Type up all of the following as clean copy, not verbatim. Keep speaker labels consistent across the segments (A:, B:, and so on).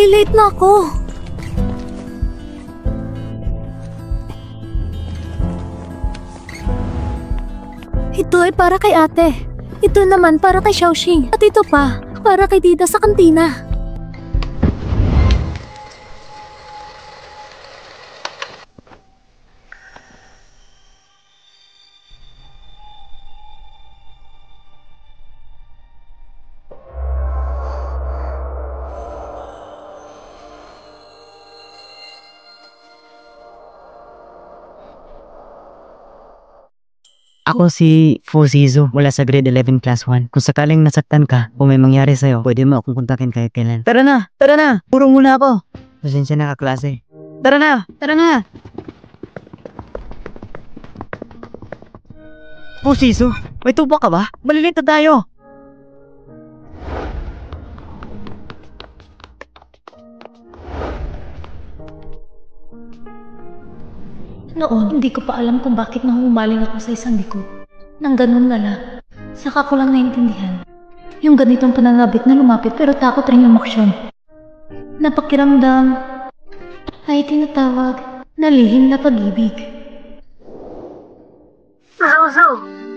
A: Malilate na ako. Ito ay para kay ate. Ito naman para kay Xiaoxing. At ito pa, para kay tita sa kantina.
B: Ako si Fuzizo mula sa grade 11 class 1. Kung sakaling nasaktan ka o may mangyari sa'yo, pwede mo akong kontakin kahit kailan. Tara na! Tara na! Puro muna ako! Pasensya na kaklase. Tara na! Tara na! Fuzizo, may tubo ka ba? Malilate na tayo!
A: Noon, hindi ko pa alam kung bakit nahumaling ako sa isang likod. Nang ganun nga lang, saka ko lang naintindihan. Yung ganitong pananabik na lumapit pero takot rin yung aksyon. Napakiramdam ay tinatawag na lihim na pag-ibig.
C: Zuzu,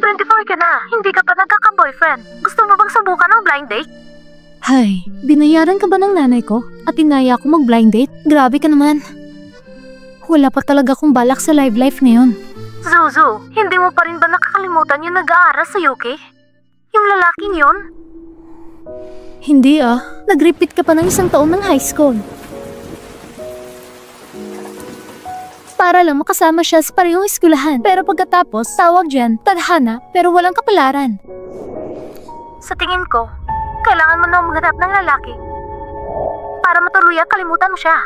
C: 24 ka na. Hindi ka pa nagkaka-boyfriend. Gusto mo bang subukan ng blind date?
A: Hay, binayaran ka ba ng nanay ko at inaya ako mag-blind date? Grabe ka naman. Wala pa talaga akong balak sa live life ngayon.
C: Zuzu, hindi mo pa rin ba nakakalimutan yung nag-aaral sa UK? Yung lalaking yun?
A: Hindi nag-repeat ka pa ng isang taon ng high school. Para lang makasama siya sa parehong eskwelahan. Pero pagkatapos, tawag dyan, tadhana, pero walang kapalaran.
C: Sa tingin ko, kailangan mo na maghanap ng lalaki para matuluyan kalimutan mo siya.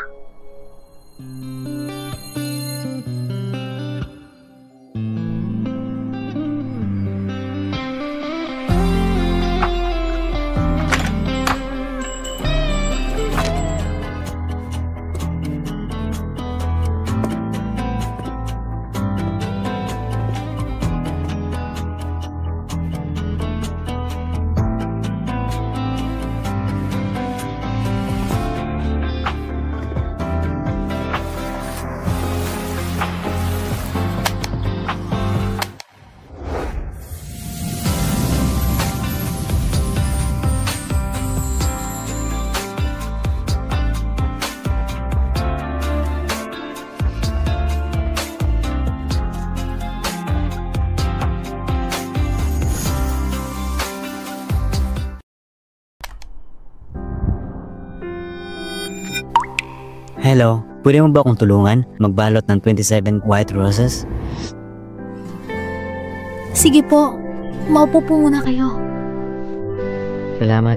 B: Hello, pwede mo ba akong tulungan magbalot ng 27 white roses?
A: Sige po, maupo po muna kayo.
B: Salamat.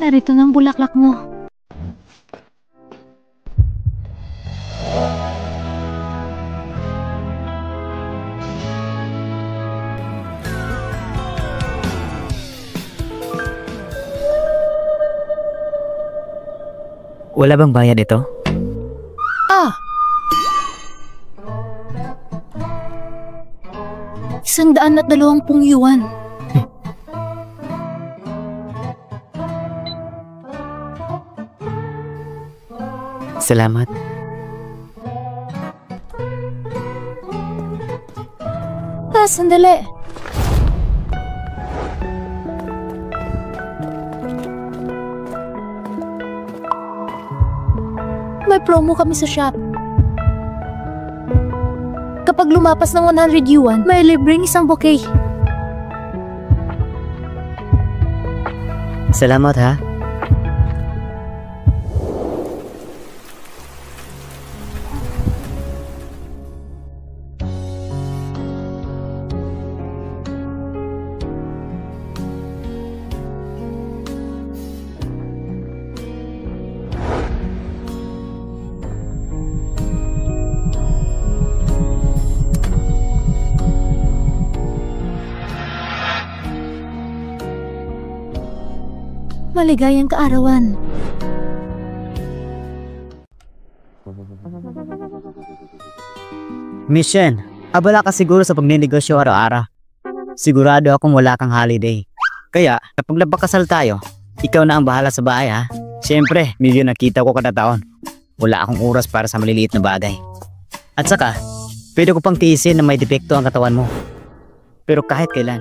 A: Narito ng bulaklak mo.
B: Wala bang bayad ito?
A: ₱120.
B: Salamat.
A: Sandali. May promo kami sa shop. Kapag lumapas ng 100 yuan, may libreng isang bouquet.
B: Salamat ha.
A: Maligayang kaarawan.
B: Mission, abala ka siguro sa pagninegosyo araw-araw. Sigurado akong wala kang holiday. Kaya, kapag nagpakasal tayo, ikaw na ang bahala sa bahay ha. Siyempre, milyon nakita ko kada taon. Wala akong oras para sa maliliit na bagay. At saka, pwede ko pang tiisin na may depekto ang katawan mo. Pero kahit kailan.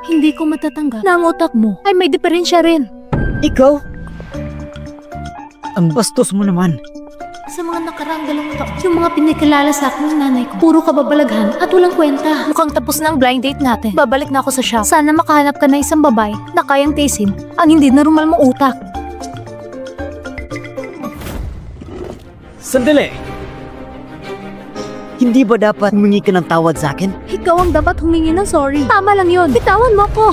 A: Hindi ko matatanggap na ang utak mo ay may diferensya rin.
B: Ikaw? Ang bastos mo naman.
A: Sa mga nakaraang 2 taon, yung mga pinikilala sa akin ng nanay ko, puro kababalaghan at walang kwenta. Mukhang tapos na ang blind date natin. Babalik na ako sa shop. Sana makahanap ka na isang babae na kayang tiisin ang hindi normal mong utak.
B: Sandali! Hindi ba dapat humingi ka ng tawad sa akin?
A: Ikaw ang dapat humingi ng sorry. Tama lang yun. Bitawan mo ako.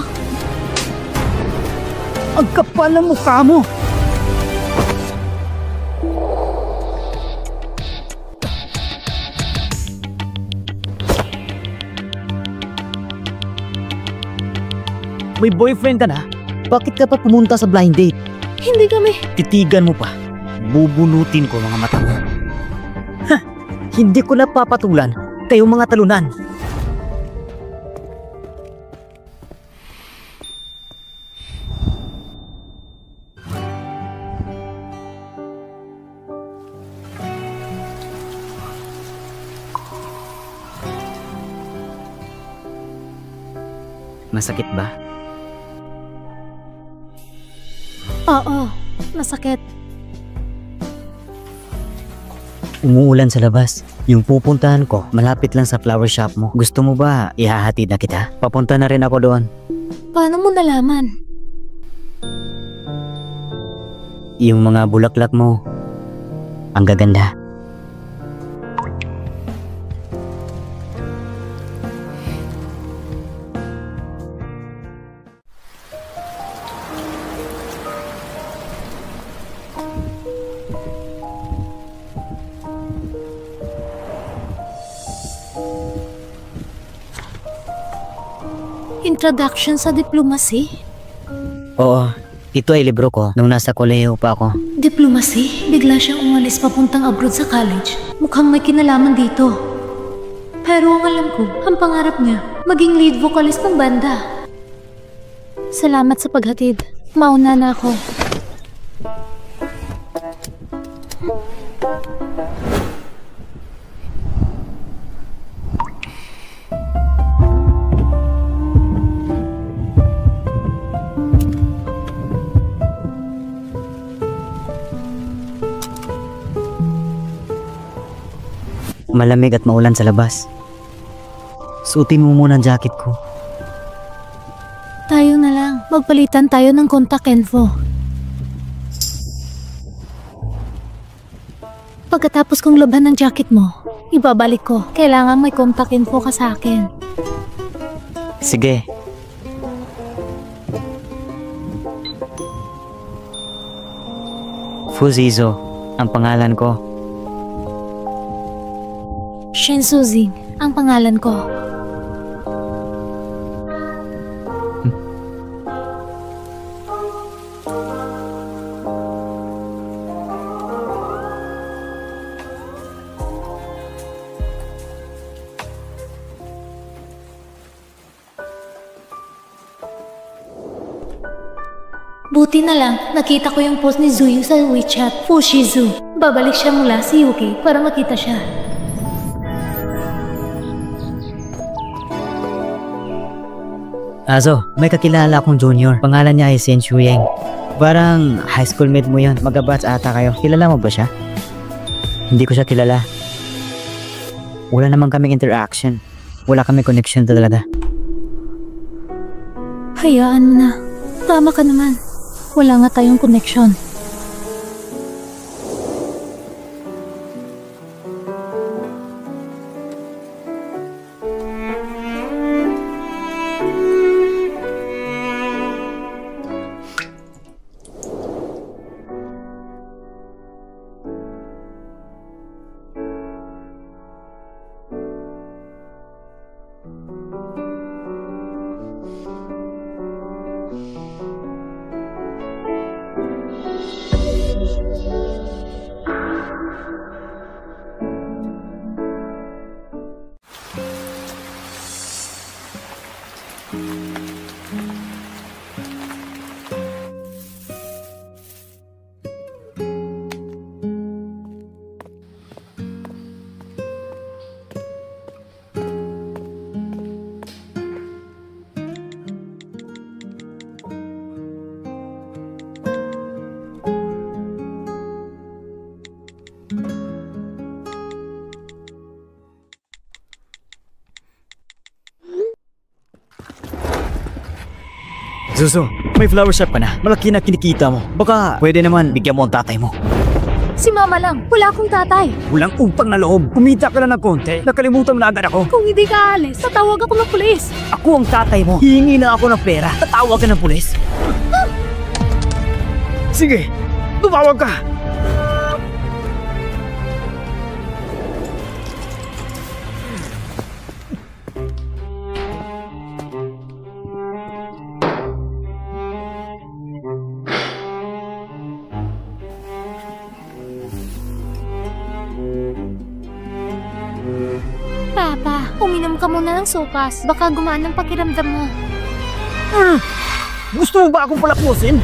B: Ang kapal ng mukha mo! May boyfriend ka na? Bakit ka pa pumunta sa blind date?
A: Hindi kami.
B: Titigan mo pa. Bubunutin ko mga mata mo. Ha! Hindi ko napapatulan kayong mga talunan. Masakit ba?
A: Oo, masakit.
B: Umuulan sa labas. Yung pupuntahan ko, malapit lang sa flower shop mo. Gusto mo ba ihahatid na kita? Papunta na rin ako doon.
A: Paano mo nalaman?
B: Yung mga bulaklak mo, ang gaganda.
A: Introduction sa diplomacy?
B: Oo, ito ay libro ko nung nasa kolehiyo pa ako.
A: Diplomacy? Bigla siyang umalis papuntang abroad sa college. Mukhang may kinalaman dito. Pero ang alam ko, ang pangarap niya, maging lead vocalist ng banda. Salamat sa paghatid. Mauna na ako.
B: Malamig at maulan sa labas. Suotin mo muna ang jacket ko.
A: Tayo na lang. Magpalitan tayo ng contact info. Pagkatapos kong laban ng jacket mo, ibabalik ko. Kailangan may contact info ka sa akin.
B: Sige. Fuzizo, ang pangalan ko.
A: Shinsu Zing, ang pangalan ko. Buti na lang, nakita ko yung post ni Zuyu sa WeChat, Fushizu. Babalik siya mula sa UK para makita siya.
B: Azo, may kakilala akong junior. Pangalan niya ay Shen Chuyeng. Parang high school mate mo yun. Magabats ata kayo. Kilala mo ba siya? Hindi ko siya kilala. Wala naman kaming interaction. Wala kaming connection talaga.
A: Hayaan mo na. Tama ka naman. Wala nga tayong connection.
B: Zuzu, may flower shop ka na. Malaki na kinikita mo. Baka pwede naman bigyan mo ang tatay mo.
A: Si mama lang. Wala akong tatay.
B: Walang upang na loob. Kumita ka na ng konti. Nakalimutan mo na agad ako.
A: Kung hindi ka alis, tatawag ako ng pulis.
B: Ako ang tatay mo. Hihingi na ako ng pera. Tatawag ka ng pulis. Sige, tumawag ka.
A: Papa, uminom ka muna ng sopas. Baka gumaan ang pakiramdam mo.
B: Gusto mo ba akong palapusin?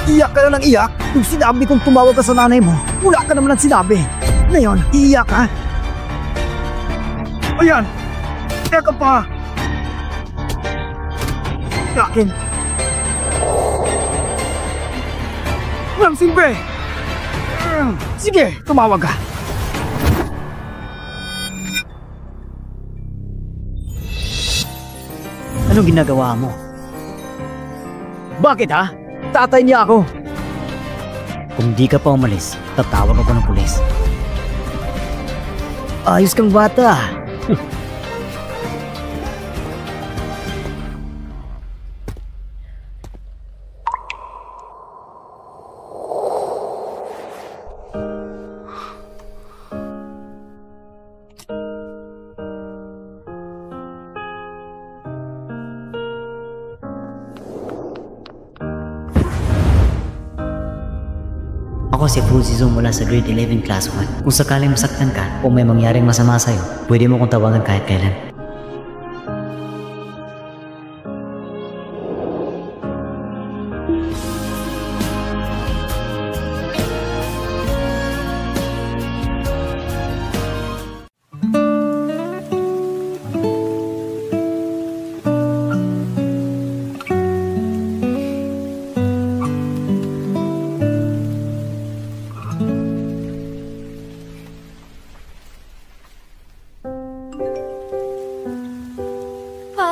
B: Iyak ka na ng iyak. Kung sinabi kong tumawag ka sa nanay mo, wala ka naman ang sinabi. Ngayon, iiyak ka. Ayan! Teka pa! Yakin! Walang silbi! Sige, tumawag ka. Anong ginagawa mo? Bakit ha? Tatay niya ako. Kung di ka pa umalis, tatawag ako ng pulis. Ayos kang bata. Ako si Fuzizo mula sa grade 11 class 1. Kung sakaling masaktan ka o may mangyaring masama sa'yo, pwede mo kong tawagan kahit kailan.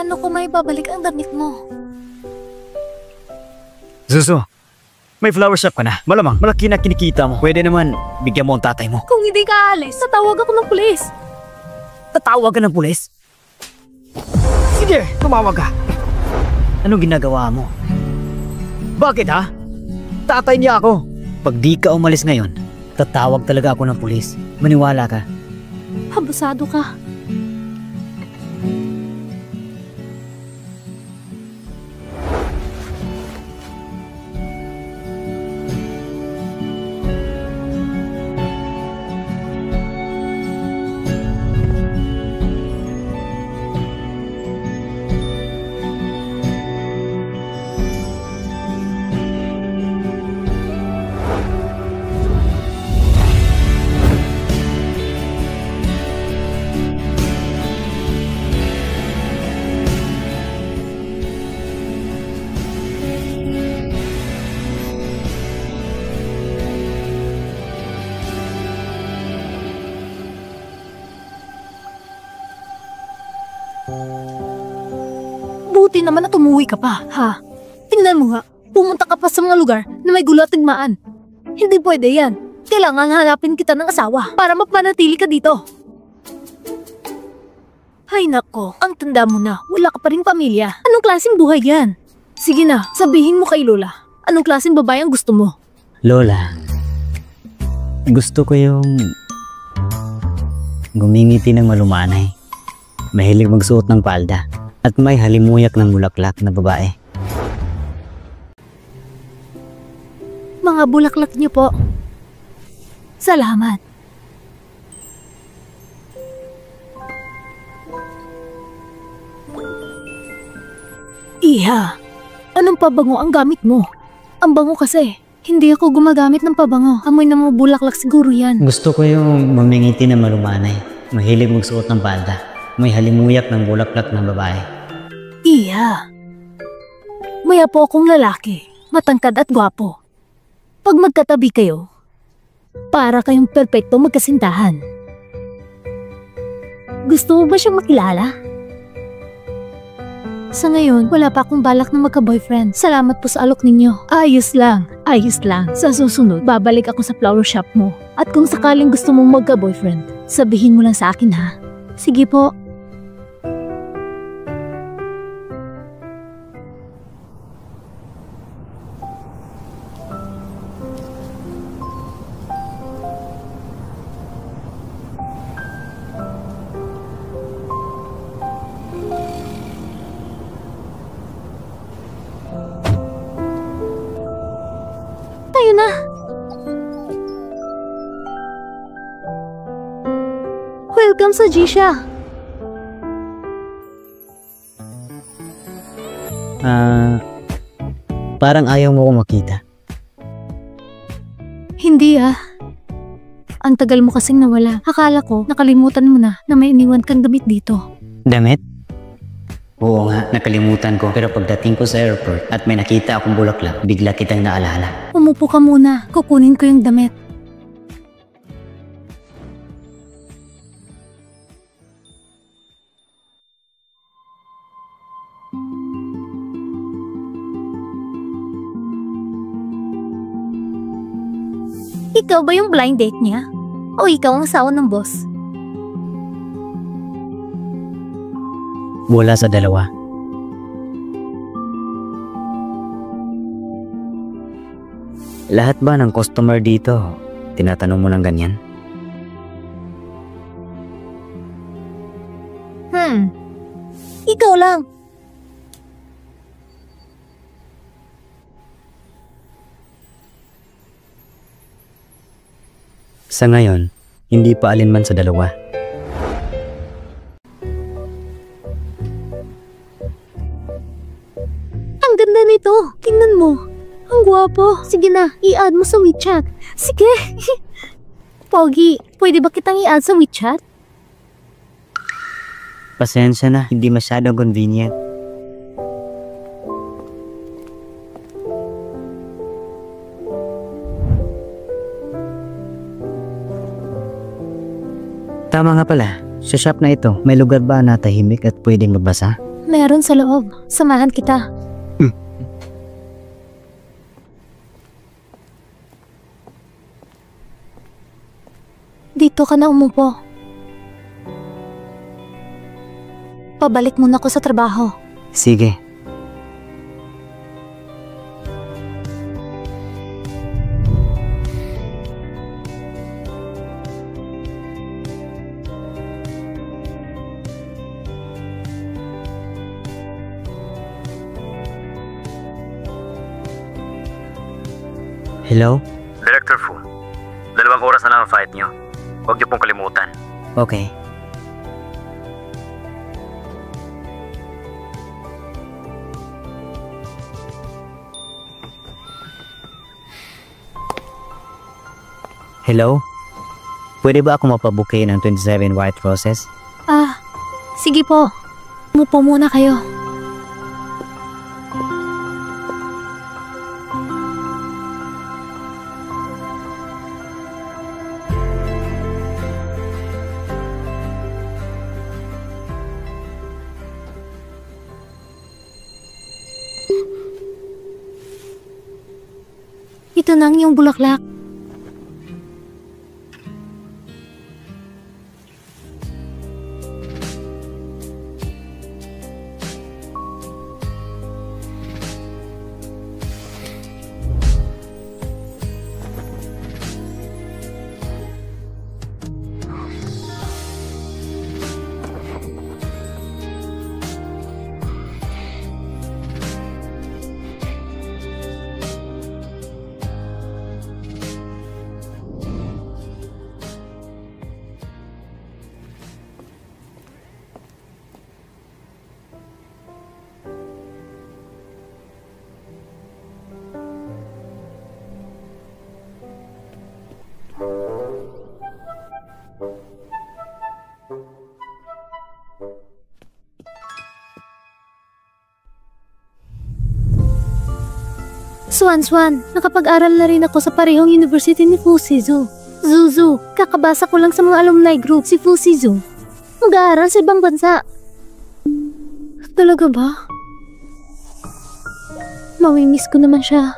A: Paano ko may babalik ang damit mo?
B: Zuzu, may flower shop ka na. Malamang, malaki na kinikita mo. Pwede naman bigyan mo ang tatay mo.
A: Kung hindi ka alis, tatawag ako ng pulis.
B: Tatawag ka ng pulis? Sige, tumawag ka. Anong ginagawa mo? Bakit ha? Tatay niya ako. Pag di ka umalis ngayon, tatawag talaga ako ng pulis. Maniwala ka.
A: Abusado ka. Buti naman at umuwi ka pa, ha? Tingnan mo nga, pumunta ka pa sa mga lugar na may gulo at tigmaan. Hindi pwede yan. Kailangan hanapin kita ng asawa para mapanatili ka dito. Ay nako, ang tanda mo na, wala ka pa rin pamilya. Anong klaseng buhay yan? Sige na, sabihin mo kay Lola. Anong klaseng babae ang gusto mo?
B: Lola, gusto ko yung gumingiti ng malumanay, mahilig magsuot ng palda, at may halimuyak ng bulaklak na babae.
A: Mga bulaklak niyo po. Salamat. Iha, anong pabango ang gamit mo? Ang bango kasi. Hindi ako gumagamit ng pabango. Amoy ng mga bulaklak siguro yan.
B: Gusto ko yung mamingiti na malumanay, mahilig magsuot ng palda, may halimuyak ng bulaklak na babae.
A: Iya. Maya po akong lalaki, matangkad at gwapo. Pag magkatabi kayo, para kayong perpekto magkasintahan. Gusto mo ba siyang makilala? Sa ngayon, wala pa akong balak na magka-boyfriend. Salamat po sa alok ninyo. Ayos lang. Sa susunod, babalik ako sa flower shop mo. At kung sakaling gusto mong magka-boyfriend, sabihin mo lang sa akin ha. Sige po. Tayo na. Welcome sa Jisha.
B: Parang ayaw mo ko makita.
A: Hindi ah. Ang tagal mo kasing nawala. Akala ko nakalimutan mo na may iniwan kang damit dito.
B: Damit? Oo nga, nakalimutan ko. Pero pagdating ko sa airport at may nakita akong bulaklak, bigla kitang naalala.
A: Umupo ka muna. Kukunin ko yung damit. Ikaw ba yung blind date niya? O ikaw ang asawa ng boss?
B: Wala sa dalawa. Lahat ba ng customer dito, tinatanong mo ng ganyan?
A: Ikaw lang.
B: Sa ngayon, hindi pa alinman sa dalawa.
A: Ang ganda nito. Tingnan mo. Ang gwapo. Sige na, i-add mo sa WeChat. Sige. Pogi, pwede ba kitang i-add sa WeChat?
B: Pasensya na, hindi masyadong convenient. Tama nga pala, sa shop na ito, may lugar ba na tahimik at pwedeng magbasa?
A: Meron sa loob. Samahan kita. Dito ka na umupo. Pabalik muna ako sa trabaho.
B: Sige. Hello?
D: Director Fu, 2 oras na lang ang fight niyo. Huwag niyo pong kalimutan.
B: Okay. Hello? Pwede ba ako mapabuke ng 27 white roses?
A: Sige po. Umupo muna kayo. Ito na ang iyong bulaklak. Swan, nakapag-aral na rin ako sa parehong university ni Fusizu. Zuzu, kakabasa ko lang sa mga alumni group si Fusizu. Mag-aaral sa ibang bansa. Talaga ba? Mamimiss ko naman siya.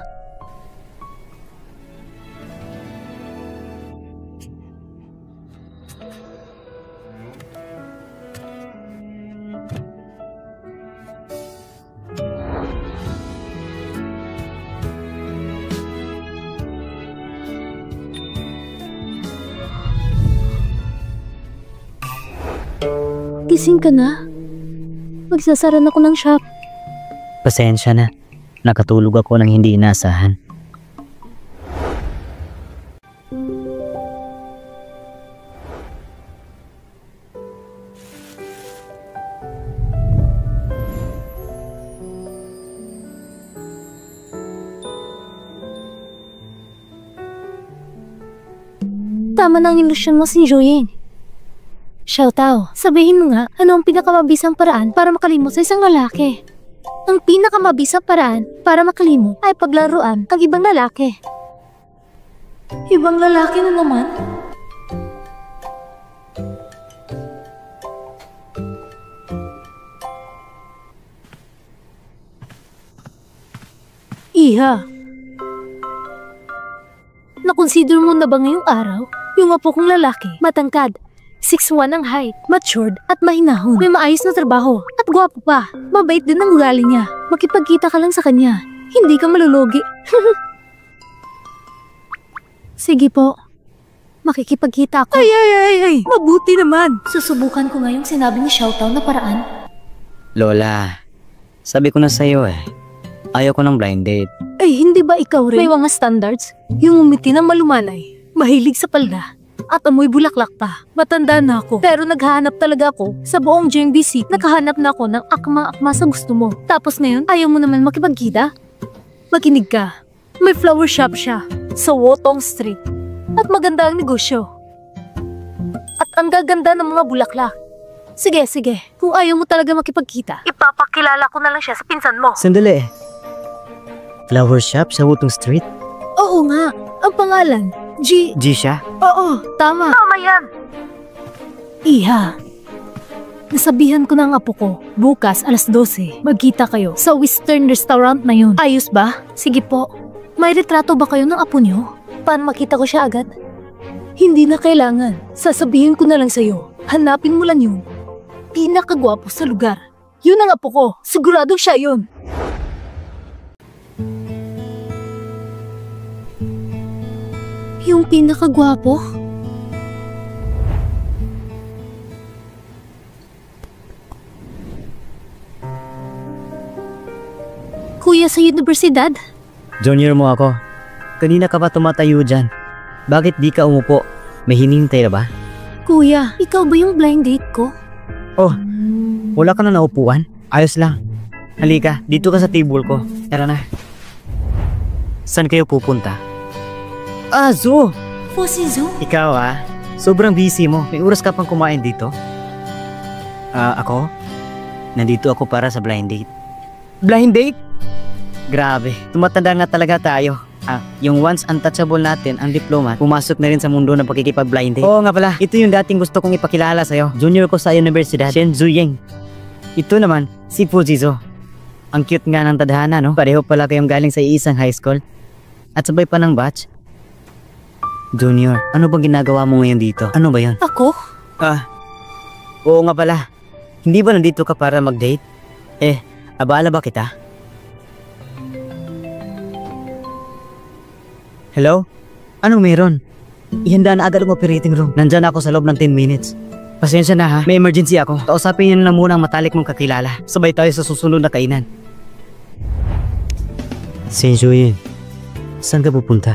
A: Gising ka na? Magsasara na ako ng shop.
B: Pasensya na. Nakatulog ako ng hindi inaasahan.
A: Tama na ang ilusyon mo, si Joying. Xiaotao, sabihin mo nga, ano ang pinakamabisang paraan para makalimot sa isang lalaki? Ang pinakamabisang paraan para makalimot ay paglaruan ang ibang lalaki. Ibang lalaki na naman? Iha, nakonsider mo na ba ngayong araw yung apo kong lalaki, matangkad, 6'1" ang height, matured at mahinahon. May maayos na trabaho at gwapo pa. Mabait din ang ugali niya. Makipagkita ka lang sa kanya. Hindi ka malulugi. Sige po. Makikipagkita ako. Ay! Mabuti naman. Susubukan ko nga yung sinabi ni Xiaotao na paraan.
B: Lola, sabi ko na sa'yo ayaw ko ng blind date.
A: Ay, hindi ba ikaw rin? May mga standards. Yung umiti na malumanay, mahilig sa palda, at amoy bulaklak pa. Matanda na ako, pero naghahanap talaga ako sa buong JMBC. Nakahanap na ako ng akma-akma sa gusto mo. Tapos ngayon, ayaw mo naman makipagkita? Makinig ka. May flower shop siya sa Wotong Street. At maganda ang negosyo. At ang gaganda ng mga bulaklak. Sige. Kung ayaw mo talaga makipagkita,
C: Ipapakilala ko na lang siya sa pinsan mo.
B: Sandali. Flower shop sa Wutong Street?
A: oo nga. Ang pangalan,
B: G siya?
A: Oo, tama.
C: Tama yan.
A: Iha, nasabihan ko ng apo ko, bukas alas 12, magkita kayo sa Western Restaurant na yun. Ayos ba? Sige po. May retrato ba kayo ng apo niyo? Paano makita ko siya agad? Hindi na kailangan. Sasabihin ko na lang sa'yo. Hanapin mo lang yun. Pinakagwapo sa lugar. Yun ang apo ko. Siguradong siya yun. Yung pinakagwapo? Kuya sa universidad?
B: Junior mo ako. Kanina ka ba tumatayo dyan? Bakit di ka umupo? May hinihintay na ba?
A: Kuya, ikaw ba yung blind date ko?
B: Oh, wala ka na naupuan? Ayos lang. Halika, dito ka sa table ko. Tara na. Saan kayo pupunta? Zo!
A: Fosizo?
B: Ikaw sobrang busy mo. May oras ka pang kumain dito? Ako? Nandito ako para sa blind date. Blind date? Grabe, tumatanda nga talaga tayo. Yung once untouchable natin, ang diplomat, pumasok na rin sa mundo ng pagkikipag-blind date. Oo nga pala, ito yung dating gusto kong ipakilala sa'yo. Junior ko sa universidad, Shen Zuying. Ito naman, si Fujizo. Ang cute nga ng tadhana, no? Pareho pala kayong galing sa isang high school. At sabay pa ng batch. Junior, ano bang ginagawa mo ngayon dito? Ano ba yun?
A: Ako?
B: Oo nga pala. Hindi ba nandito ka para mag-date? Abala ba kita? Hello? Anong meron? Ihanda na agad ang operating room. Nandyan ako sa loob ng 10 minutes. Pasensya na may emergency ako. Kausapin niyo na muna ang matalik mong kakilala. Sabay tayo sa susunod na kainan. Senjuin, saan ka pupunta?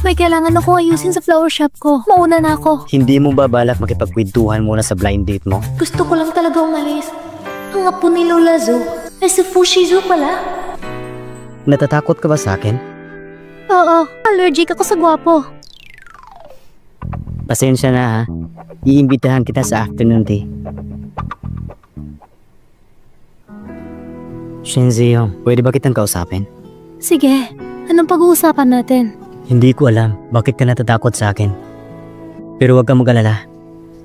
A: May kailangan ako ayusin sa flower shop ko. Mauna na ako.
B: Hindi mo ba balak makipagkwentuhan muna sa blind date mo?
A: Gusto ko lang talaga umalis. Ang apo ni Lola Zo ay si Fushizo pala.
B: Natatakot ka ba sa akin?
A: Oo, allergic ako sa gwapo.
B: Pasensya na Iimbitahan kita sa afternoon tea. Shenziong, pwede ba kitang kausapin?
A: Sige, anong pag-uusapan natin?
B: Hindi ko alam bakit ka natatakot sa akin. Pero huwag kang mag-alala.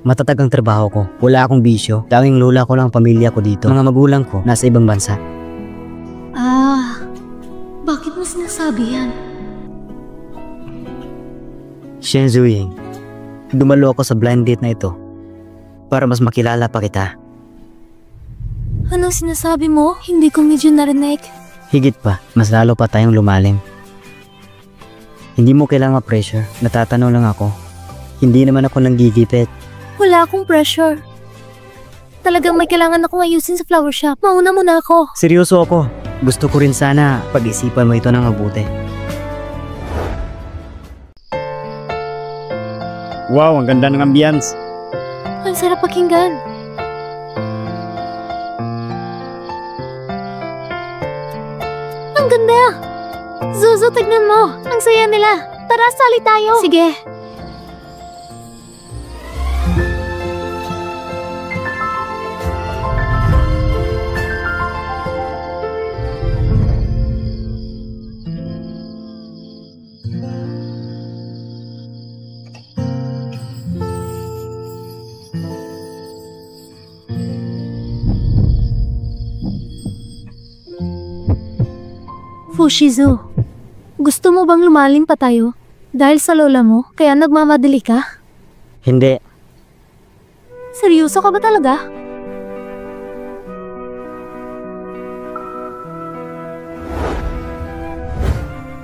B: Matatag ang trabaho ko. Wala akong bisyo. Tanging lola ko lang ang pamilya ko dito. Mga magulang ko nasa ibang bansa.
A: Bakit mo sinasabi yan?
B: Shen Zuying, dumalo ako sa blind date na ito para mas makilala pa kita.
A: Anong sinasabi mo? Hindi ko medyo narinig.
B: Higit pa, mas lalo pa tayong lumalim. Hindi mo kailangan ma-pressure, natatanong lang ako. Hindi naman ako nanggigipit.
A: Wala akong pressure. Talagang may kailangan akong ayusin sa flower shop. Mauna muna ako.
B: Seryoso ako. Gusto ko rin sana pag-isipan mo ito ng mabuti. Wow, ang ganda ng ambience.
A: Ang sarap pakinggan. Ang ganda! Zuzu, tignan mo. Ang saya nila. Tara, sali tayo. Sige. Fushizu, gusto mo bang lumalim pa tayo? Dahil sa lola mo, kaya nagmamadali ka?
B: Hindi.
A: Seryoso ka ba talaga?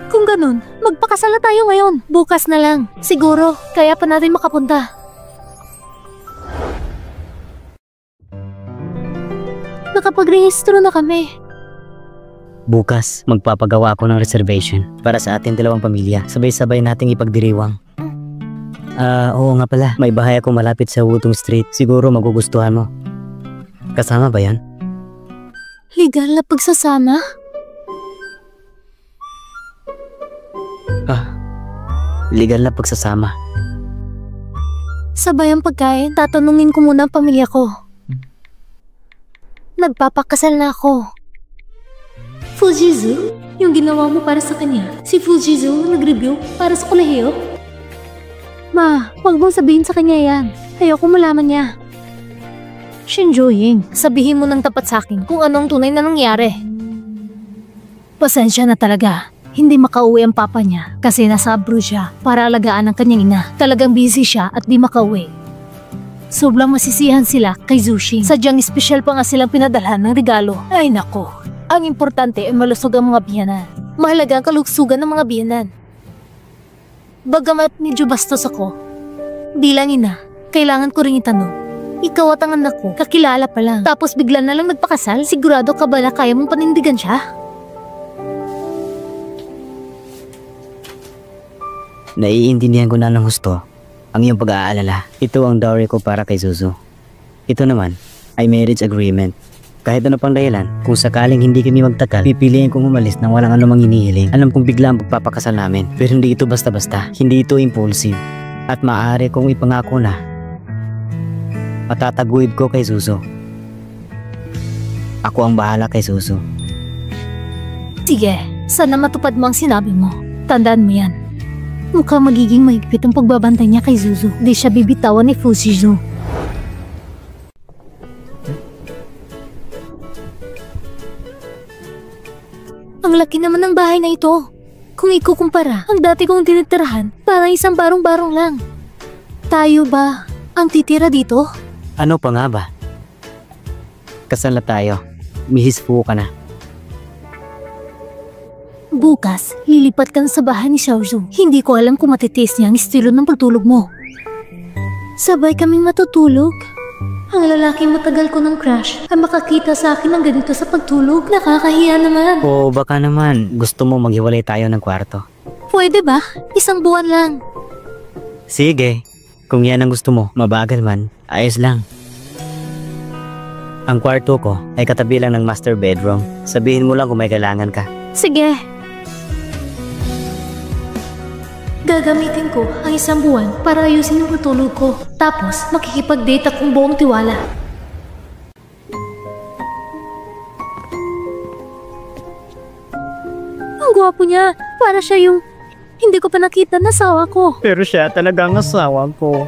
A: Kung ganun, magpakasal na tayo ngayon. Bukas na lang. Siguro, kaya pa natin makapunta. Nakapagrehistro na kami.
B: Bukas, magpapagawa ako ng reservation para sa ating dalawang pamilya. Sabay-sabay nating ipagdiriwang. Oo nga pala. May bahay ako malapit sa Wutong Street. Siguro magugustuhan mo. Kasama ba yan?
A: Legal na pagsasama?
B: Legal na pagsasama.
A: Sabay ang pagkain, tatanungin ko muna ang pamilya ko. Nagpapakasal na ako. Fujizu, yung ginawa mo para sa kanya, si Fujizu nag-review para sa kolehiyo? Ma, huwag mong sabihin sa kanya yan. Ayoko malaman niya. Shinjoying, sabihin mo ng tapat sa akin kung anong tunay na nangyari. Pasensya na talaga. Hindi makauwi ang papa niya kasi nasa abroad siya para alagaan ang kanyang ina. Talagang busy siya at di makauwi. Sobrang masisihan sila kay Zushi. Sadyang espesyal pa nga silang pinadalhan ng regalo. Ay nako, ang importante ay malusog ang mga biyanan. Mahalaga ang kalugsugan ng mga biyanan. Bagamat medyo bastos ako, bilang ina, kailangan ko rin itanong. Ikaw at ang anak ko, kakilala pa lang. Tapos bigla na lang nagpakasal? Sigurado ka ba na kaya mong panindigan siya?
B: Naiintindihan ko na ng husto ang iyong pag-aalala. Ito ang dowry ko para kay Zuzu. Ito naman ay marriage agreement. Kahit ano pang dahilan, kung sakaling hindi kami magtakal, pipiliin kong umalis nang walang anumang hinihiling. Alam kong bigla ang pagpapakasal namin, pero hindi ito basta-basta. Hindi ito impulsive. At maaari kong ipangako na matataguyod ko kay Zuzu. Ako ang bahala kay Zuzu.
A: Sige, sana matupad mo ang sinabi mo. Tandaan mo yan. Mukhang magiging mahigpit ang pagbabantay niya kay Zuzu. Di siya bibitawan ni Fujizu. Ang laki naman ng bahay na ito. Kung ikukumpara, ang dati kong tinitirahan, parang isang barong-barong lang. Tayo ba ang titira dito?
B: Ano pa nga ba? Kasal na tayo. Mrs. Fu ka na.
A: Bukas, lilipat ka na sa bahay ni Xiaozhu. Hindi ko alam kung matitiis niya ang estilo ng pagtulog mo. Sabay kaming matutulog. Ang lalaking matagal ko ng crush ay makakita sa akin ng ganito sa pagtulog. Nakakahiya naman.
B: O baka naman gusto mo maghiwalay tayo ng kwarto.
A: Pwede ba? Isang buwan lang.
B: Sige, kung yan ang gusto mo, mabagal man, ayos lang. Ang kwarto ko ay katabi lang ng master bedroom. Sabihin mo lang kung may kailangan ka.
A: Sige. Gagamitin ko ang isang buwan para ayusin ang pagtulog ko. Tapos, makikipag-date akong buong tiwala. Ang gwapo niya. Para siya yung hindi ko pa nakita na asawa ko.
B: Pero siya talaga ang asawa ko.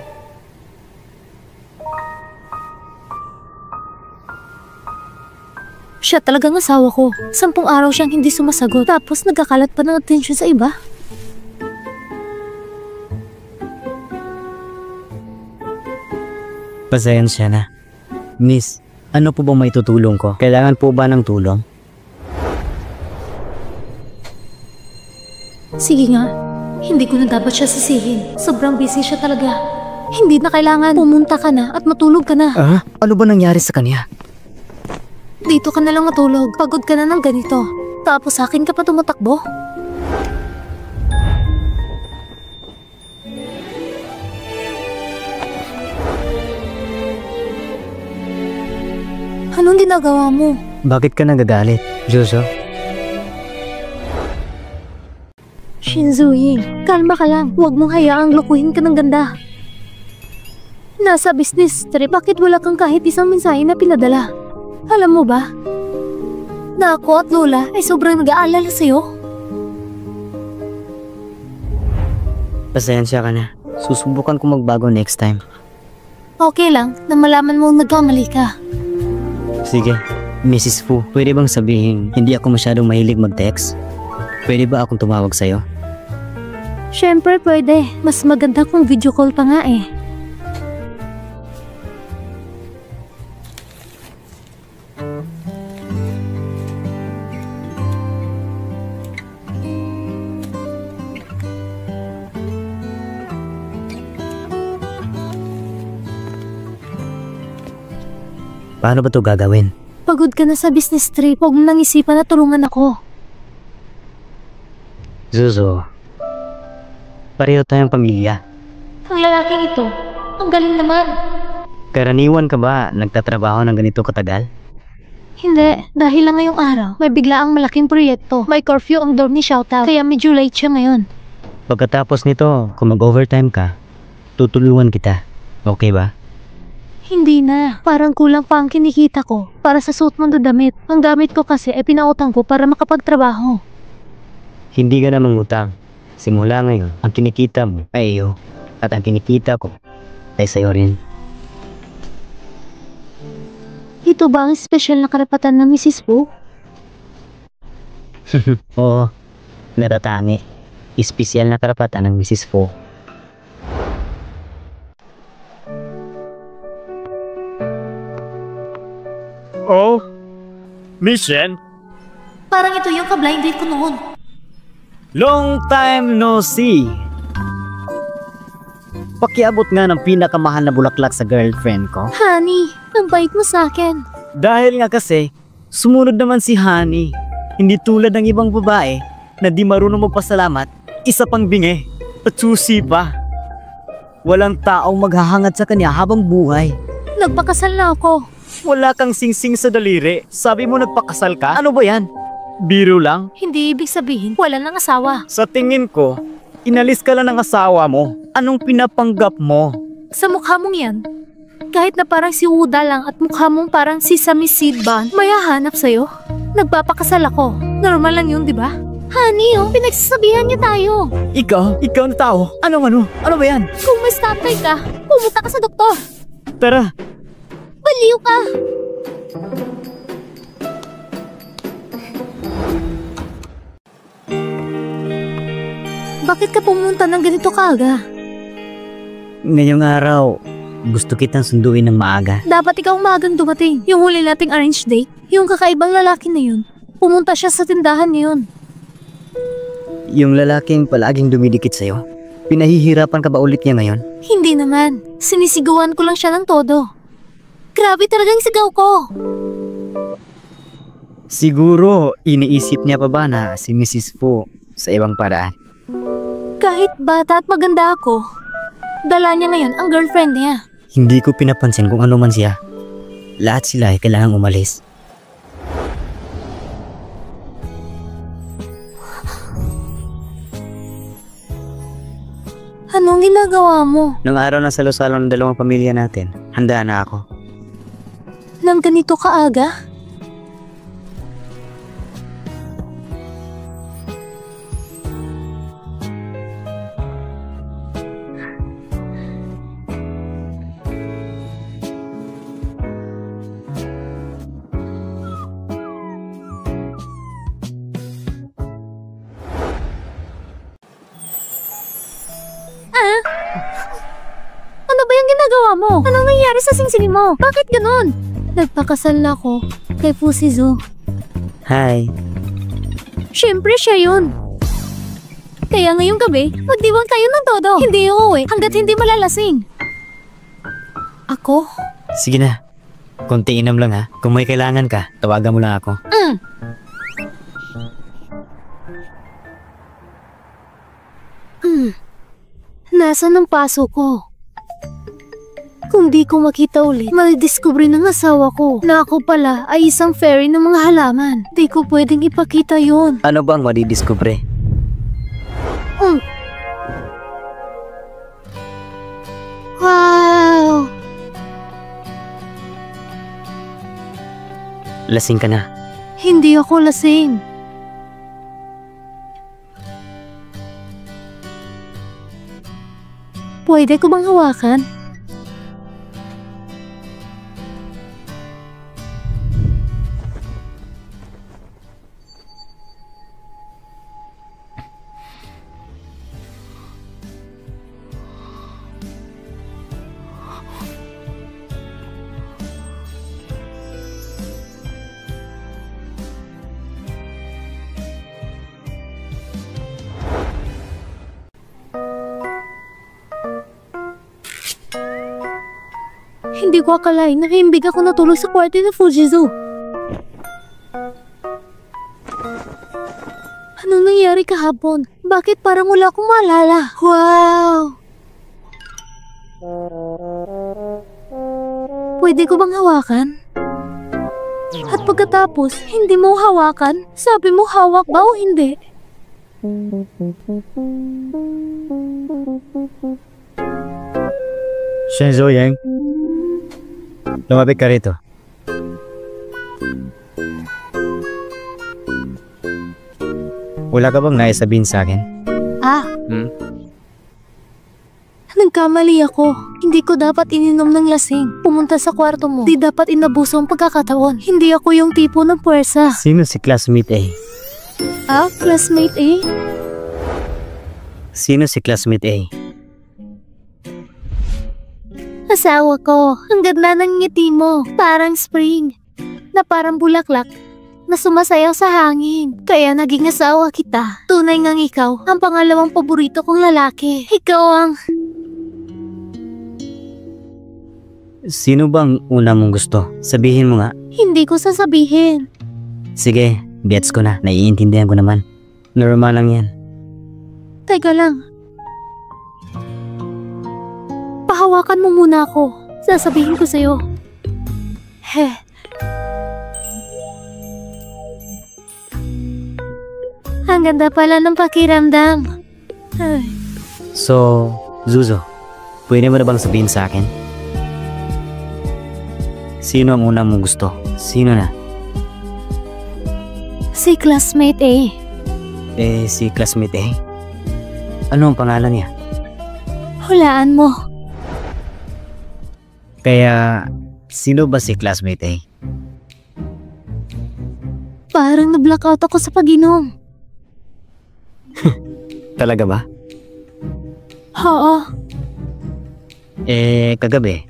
A: Siya talagang asawa ko. 10 araw siyang hindi sumasagot. Tapos nagkakalat pa ng atensyon sa iba.
B: Pasensya na. Miss, ano po bang may tutulong ko? Kailangan po ba ng tulong?
A: Sige nga. Hindi ko na dapat siya sisihin. Sobrang busy siya talaga. Hindi na kailangan. Pumunta ka na at matulog ka na.
B: Ah? Ano ba nangyari sa kanya?
A: Dito ka na lang matulog. Pagod ka na ng ganito. Tapos sa akin ka pa tumatakbo. Anong ginagawa mo?
B: Bakit ka nagagalit, Jojo?
A: Shinzui, kalma ka lang. Huwag mong hayaang lokohin ka ng ganda. Nasa business trip, bakit wala kang kahit isang mensahe na pinadala? Alam mo ba? Na ako at Lola ay sobrang nag-aalala sa'yo.
B: Pasensya ka na. Susubukan ko magbago next time.
A: Okay lang na malaman mong nagkamali ka.
B: Sige, Mrs. Fu, pwede bang sabihin hindi ako masyadong mahilig mag-text? Pwede ba akong tumawag sa'yo?
A: Siyempre pwede. Mas maganda kung video call pa nga eh.
B: Paano ba to gagawin?
A: Pagod ka na sa business trip. Huwag mo nang isipan na tulungan ako.
B: Zuzo, pareho tayong pamilya.
A: Ang lalaking ito, ang galing naman.
B: Karaniwan ka ba nagtatrabaho ng ganito katagal?
A: Hindi, dahil lang ngayong araw, may biglaang malaking proyekto. May curfew ang dorm ni Shoutout, kaya medyo late siya ngayon.
B: Pagkatapos nito, kung mag-overtime ka, tutulungan kita. Okay ba?
A: Hindi na. Parang kulang pa ang kinikita ko para sa suot mo na damit. Ang gamit ko kasi ay pinautang ko para makapagtrabaho.
B: Hindi ka na mangutang. Simula ngayon, ang kinikita mo ay iyo. At ang kinikita ko ay sa'yo rin.
A: Ito ba ang espesyal na karapatan ng Mrs. Fu?
B: Oo, natatangi. Espesyal na karapatan ng Mrs. Fu.
E: Oh, Miss Shen,
A: Parang ito yung ka-blind date ko noon.
B: Long time no see! Pakiabot nga ng pinakamahal na bulaklak sa girlfriend ko.
A: Honey, ang bait mo sa akin.
B: Dahil nga kasi, sumunod naman si Honey. Hindi tulad ng ibang babae na di marunong magpasalamat, isa pang bingi at susi pa. Walang taong maghahangad sa kanya habang buhay.
A: Nagpakasal na ako.
B: Wala kang singsing sa daliri. Sabi mo nagpakasal ka? Ano ba yan? Biro lang?
A: Hindi ibig sabihin, wala nang asawa.
B: Sa tingin ko, inalis ka lang ng asawa mo. Anong pinapanggap mo?
A: Sa mukha mong yan, kahit na parang si Uda lang at mukha mong parang si Sesame Seed Bun, may hahanap sa'yo. Nagpapakasal ako. Normal lang yun, di ba? Honey, pinagsasabihan niya tayo.
B: Ikaw na tao. Ano ba yan?
A: Kung may stantay ka, pumunta ka sa doktor.
B: Tara,
A: Baliw ka! Bakit ka pumunta ng ganito kaaga?
B: ngayong araw, gusto kitang sunduin ng maaga.
A: Dapat ikaw umagang dumating. Yung huli nating arranged date, yung kakaibang lalaki na yun. Pumunta siya sa tindahan ngayon.
B: Yung lalaking palaging dumidikit sa'yo, pinahihirapan ka ba ulit niya ngayon?
A: Hindi naman. Sinisigawan ko lang siya ng todo. Grabe talagang sigaw ko.
B: Siguro, iniisip niya pa ba na si Mrs. Fu sa ibang paraan?
A: Kahit bata at maganda ako, dala niya ngayon ang girlfriend niya.
B: Hindi ko pinapansin kung ano man siya. Lahat sila ay kailangang umalis.
A: Anong ginagawa mo?
B: Nung araw na salo-salo ng dalawang pamilya natin, handa na ako.
A: Nang ganito kaaga? mo? Anong nangyari sa singsingin mo? Bakit ganun? Nagpakasal na ako kay Fuzizo.
B: Hi.
A: Siyempre siya yun. Kaya ngayong gabi, magdiwang tayo ng todo. Hindi uuwi hanggat hindi malalasing. Ako?
B: Sige na. Konti inom lang ha. Kung may kailangan ka, tawagan mo lang ako.
A: Nasaan ang paso ko? Kung di ko makita ulit, madidiscover ng asawa ko na ako pala ay isang fairy ng mga halaman. Di ko pwedeng ipakita yon.
B: Ano bang madidiskubre?
A: Wow!
B: Lasing ka na.
A: Hindi ako lasing. Pwede ko bang hawakan? Hindi ko akalain na naimbig ako natulog sa kwarto ng Fuzizo. Anong nangyari kahapon? Bakit parang wala akong maalala? Wow! Pwede ko bang hawakan? At pagkatapos, hindi mo hawakan? Sabi mo hawak ba o hindi?
B: Shenzo Yang. Lumapit ka rito. Wala ka bang nais sabihin sa akin?
A: Nagkamali ako. Hindi ko dapat ininom ng lasing. Pumunta sa kwarto mo. Di dapat inabuso ang pagkakataon. Hindi ako yung tipo ng puwersa.
B: Sino si classmate A?
A: Classmate A?
B: Sino si classmate A?
A: Asawa ko. Ang ganda ng ngiti mo. Parang spring. Na parang bulaklak. Na sumasayaw sa hangin. Kaya naging asawa kita. Tunay ngang ikaw ang pangalawang paborito kong lalaki. Ikaw ang...
B: Sino bang una mong gusto? Sabihin mo nga.
A: Hindi ko sasabihin.
B: Sige, gets ko na. Naiintindihan ko naman. Normal lang yan.
A: Teka lang. Pahawakan mo muna ako. Sasabihin ko sa'yo. Ang ganda pala ng pakiramdam.
B: So, Zuzo, pwede mo na bang sabihin sa akin? Sino ang una mong gusto? Sino na?
A: Si classmate A.
B: Si classmate A? Ano ang pangalan niya?
A: Hulaan mo.
B: Kaya, sino ba si classmate A?
A: Parang na-blackout ako sa pag-inom.
B: Talaga ba?
A: Oo.
B: Kagabi,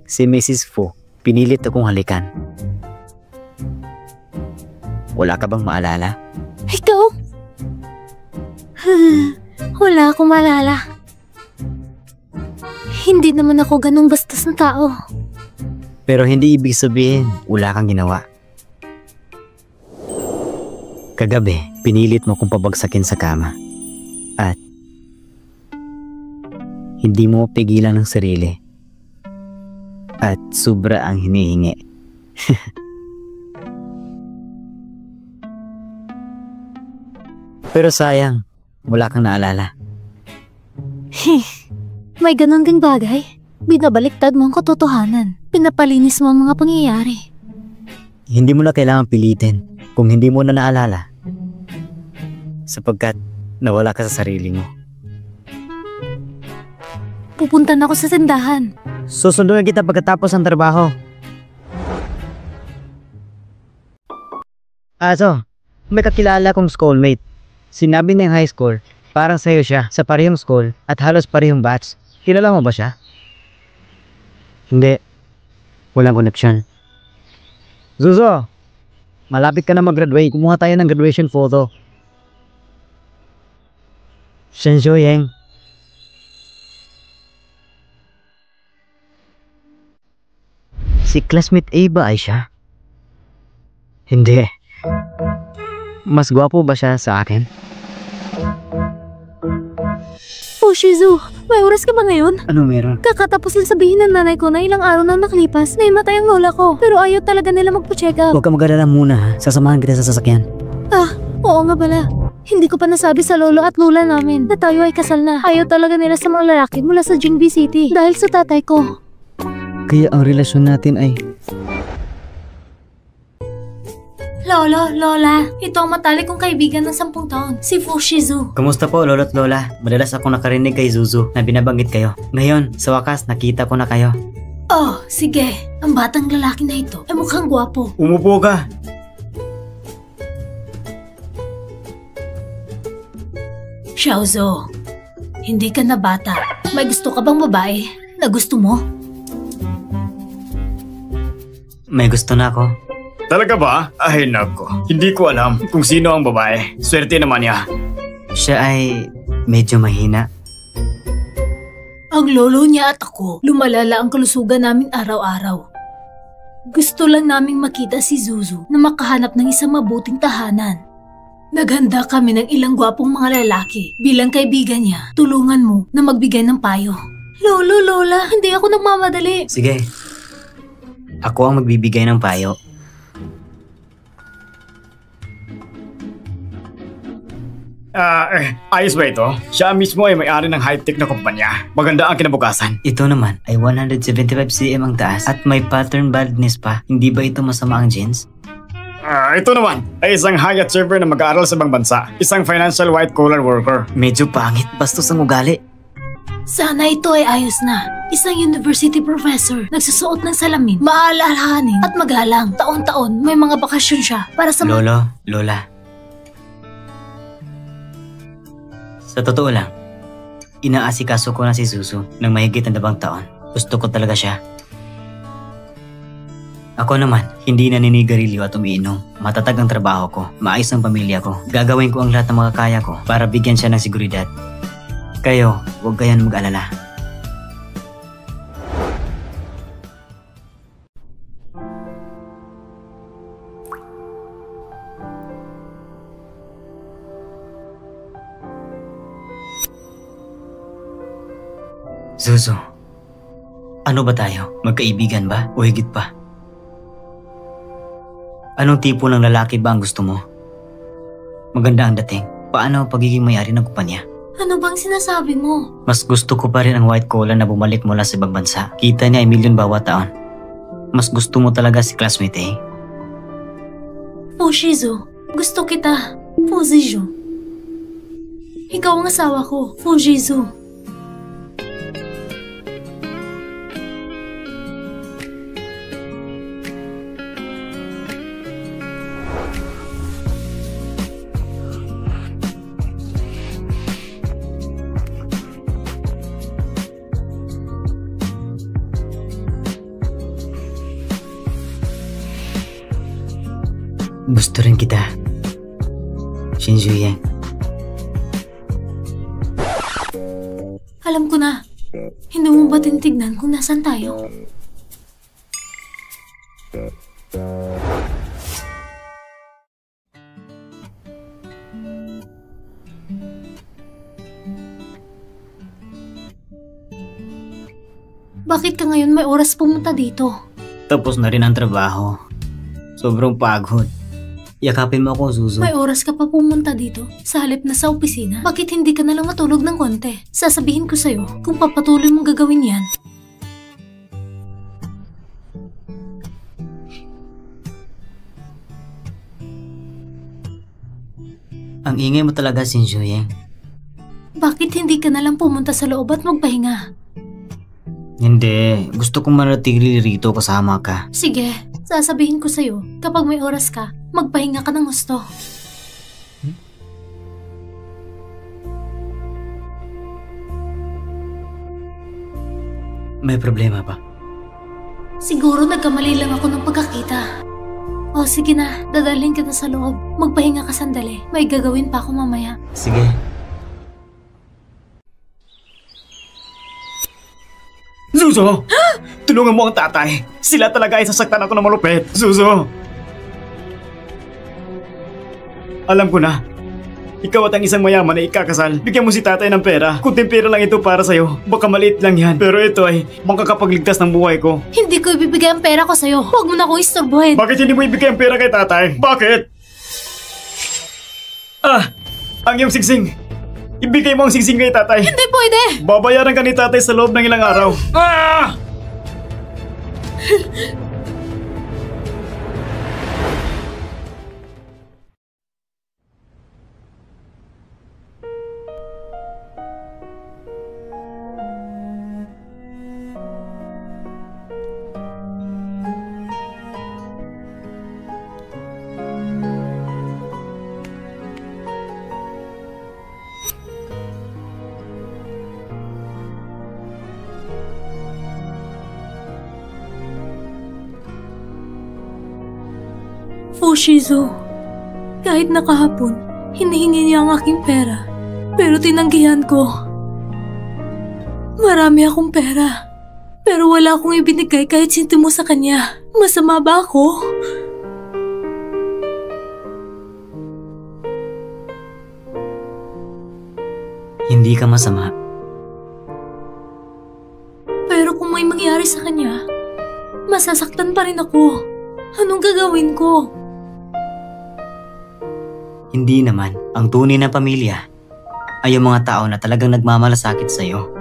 B: si Mrs. Fu, pinilit akong halikan. Wala ka bang maalala?
A: Ikaw? Wala akong maalala. Hindi naman ako ganong bastos na tao.
B: Pero hindi ibig sabihin, wala kang ginawa. Kagabi, pinilit mo kong pabagsakin sa kama. At hindi mo pigilan ng sarili. At sobra ang hinihingi. Pero sayang, wala kang naalala.
A: May ganon ding bagay. Binabaliktad mo ang katotohanan. Pinapalinis mo ang mga pangyayari.
B: Hindi mo na kailangan pilitin kung hindi mo na naalala. Sapagkat nawala ka sa sarili mo.
A: Pupunta na ako sa tindahan.
B: Susunduin kita pagkatapos ng trabaho. May kakilala kong schoolmate. Sinabi niya high school, parang sa'yo siya, sa parehong school at halos parehong batch. Kilala mo ba siya? Hindi. Walang connection. Zuzo! Malapit ka na mag-graduate. Kumuha tayo ng graduation photo. Shen Xiuying. Si classmate A ba ay siya? Hindi. Mas gwapo ba siya sa akin?
A: Oh, Shizu, may oras ka ba ngayon?
B: Ano meron?
A: Kakatapos lang sabihin ng nanay ko na ilang araw nang nakalipas na imatay ang lola ko. Pero ayaw talaga nila magpa-check up.
B: Huwag ka mag-alala muna ha. Sasamahan kita sa sasakyan.
A: Oo nga pala. Hindi ko pa nasabi sa lolo at lola namin na tayo ay kasal na. Ayaw talaga nila sa mga lalaki mula sa Jingbi City dahil sa tatay ko.
B: Kaya ang relasyon natin ay...
A: Lolo, lola, ito ang matalik kong kaibigan ng 10 taon, si Fu Shizu.
B: Kamusta po, lolo't lola? Madalas ako nakarinig kay Zuzu na binabanggit kayo. Ngayon, sa wakas, nakita ko na kayo.
A: Oh, sige. Ang batang lalaki na ito ay mukhang gwapo.
B: Umupo ka!
A: Xiaozo, hindi ka na bata. May gusto ka bang babae na gusto mo?
B: May gusto na ako.
E: Talaga ba? Ay nako, hindi ko alam kung sino ang babae. Swerte naman niya.
B: Siya ay medyo mahina.
A: Ang lolo niya at ako, lumalala ang kalusugan namin araw-araw. Gusto lang naming makita si Zuzu na makahanap ng isang mabuting tahanan. Naghanda kami ng ilang gwapong mga lalaki. Bilang kaibigan niya, tulungan mo na magbigay ng payo. Lolo, lola, hindi ako nagmamadali.
B: Sige. Ako ang magbibigay ng payo.
E: Ayos ba ito? Siya mismo ay may-ari ng high-tech na kumpanya. Maganda ang kinabukasan.
B: Ito naman ay 175 cm ang taas at may pattern baldness pa. Hindi ba ito masama ang jeans?
E: Ito naman ay isang high achiever na mag-aaral sa ibang bansa. Isang financial white-collar worker.
B: Medyo pangit, bastos ang ugali.
A: Sana ito ay ayos na. Isang university professor, nagsusuot ng salamin, maaalalahanin at magalang. Taon-taon may mga bakasyon siya para sa
B: Lolo, lola. Sa totoo lang, inaasikaso ko na si Zuzu ng mahigit na 2 taon. Gusto ko talaga siya. Ako naman, hindi naninigarilyo at umiinom. Matatag ang trabaho ko, maayos ang pamilya ko. Gagawin ko ang lahat ng makakaya ko para bigyan siya ng seguridad. Kayo, huwag kayong mag-alala. Zuzu, ano ba tayo? Magkaibigan ba? O higit pa? Anong tipo ng lalaki ba ang gusto mo? Maganda ang dating. Paano pagiging may-ari ng kumpanya?
A: Ano bang sinasabi mo?
B: Mas gusto ko pa rin ang white collar na bumalik mula sa ibang bansa. Kita niya ay milyon bawat taon. Mas gusto mo talaga si classmate eh?
A: Fu Shizu, gusto kita. Fu Zizu. Ikaw ang asawa ko, Fu Shizu.
B: Gusto rin kita, Shen Xiuying.
A: Alam ko na. Hindi mo ba tinitignan kung nasan tayo? Bakit ka ngayon may oras pumunta dito?
B: Tapos na rin ang trabaho. Sobrang pagod. Yakapin mo ako, Zuzu.
A: May oras ka pa pumunta dito sa halip na sa opisina. Bakit hindi ka na lang matulog ng konti? Sasabihin ko sa'yo kung papatuloy mong gagawin yan.
B: Ang ingay mo talaga, Shen Xiuying.
A: Bakit hindi ka na lang pumunta sa loob at magpahinga?
B: Hindi. Gusto kong manatili rito kasama ka.
A: Sige, sasabihin ko sa'yo, kapag may oras ka, magpahinga ka ng gusto.
B: May problema ba?
A: Siguro nagkamali lang ako ng pagkakita. O sige na, dadalhin kita sa loob. Magpahinga ka sandali. May gagawin pa ako mamaya.
B: Sige.
E: Zuzo! Tulungan mo ang tatay. Sila talaga ay sasaktan ako ng malupit. Zuzo! Alam ko na. Ikaw at ang isang mayaman na ikakasal. Bigyan mo si tatay ng pera. Kunting pera lang ito para sa'yo. Baka maliit lang yan. Pero ito ay makakapagligtas ng buhay ko.
A: Hindi ko ibibigay ang pera ko sa'yo. Huwag mo na akong istorbohin.
E: Bakit hindi mo ibigay ang pera kay tatay? Bakit? Ang iyong singsing. Ibigay mo ang singsing kay tatay.
A: Hindi pwede!
E: Babayaran ka ni tatay sa loob ng ilang araw.
A: Fushizo, kahit nakahapon, hinihingi niya ang aking pera. Pero tinanggihan ko. Marami akong pera. Pero wala akong ibinigay kahit sentimo sa kanya. Masama ba ako?
B: Hindi ka masama.
A: Pero kung may mangyari sa kanya, masasaktan pa rin ako. Anong gagawin ko?
B: Hindi naman. Ang tunay na pamilya ay yung mga tao na talagang nagmamalasakit sa'yo.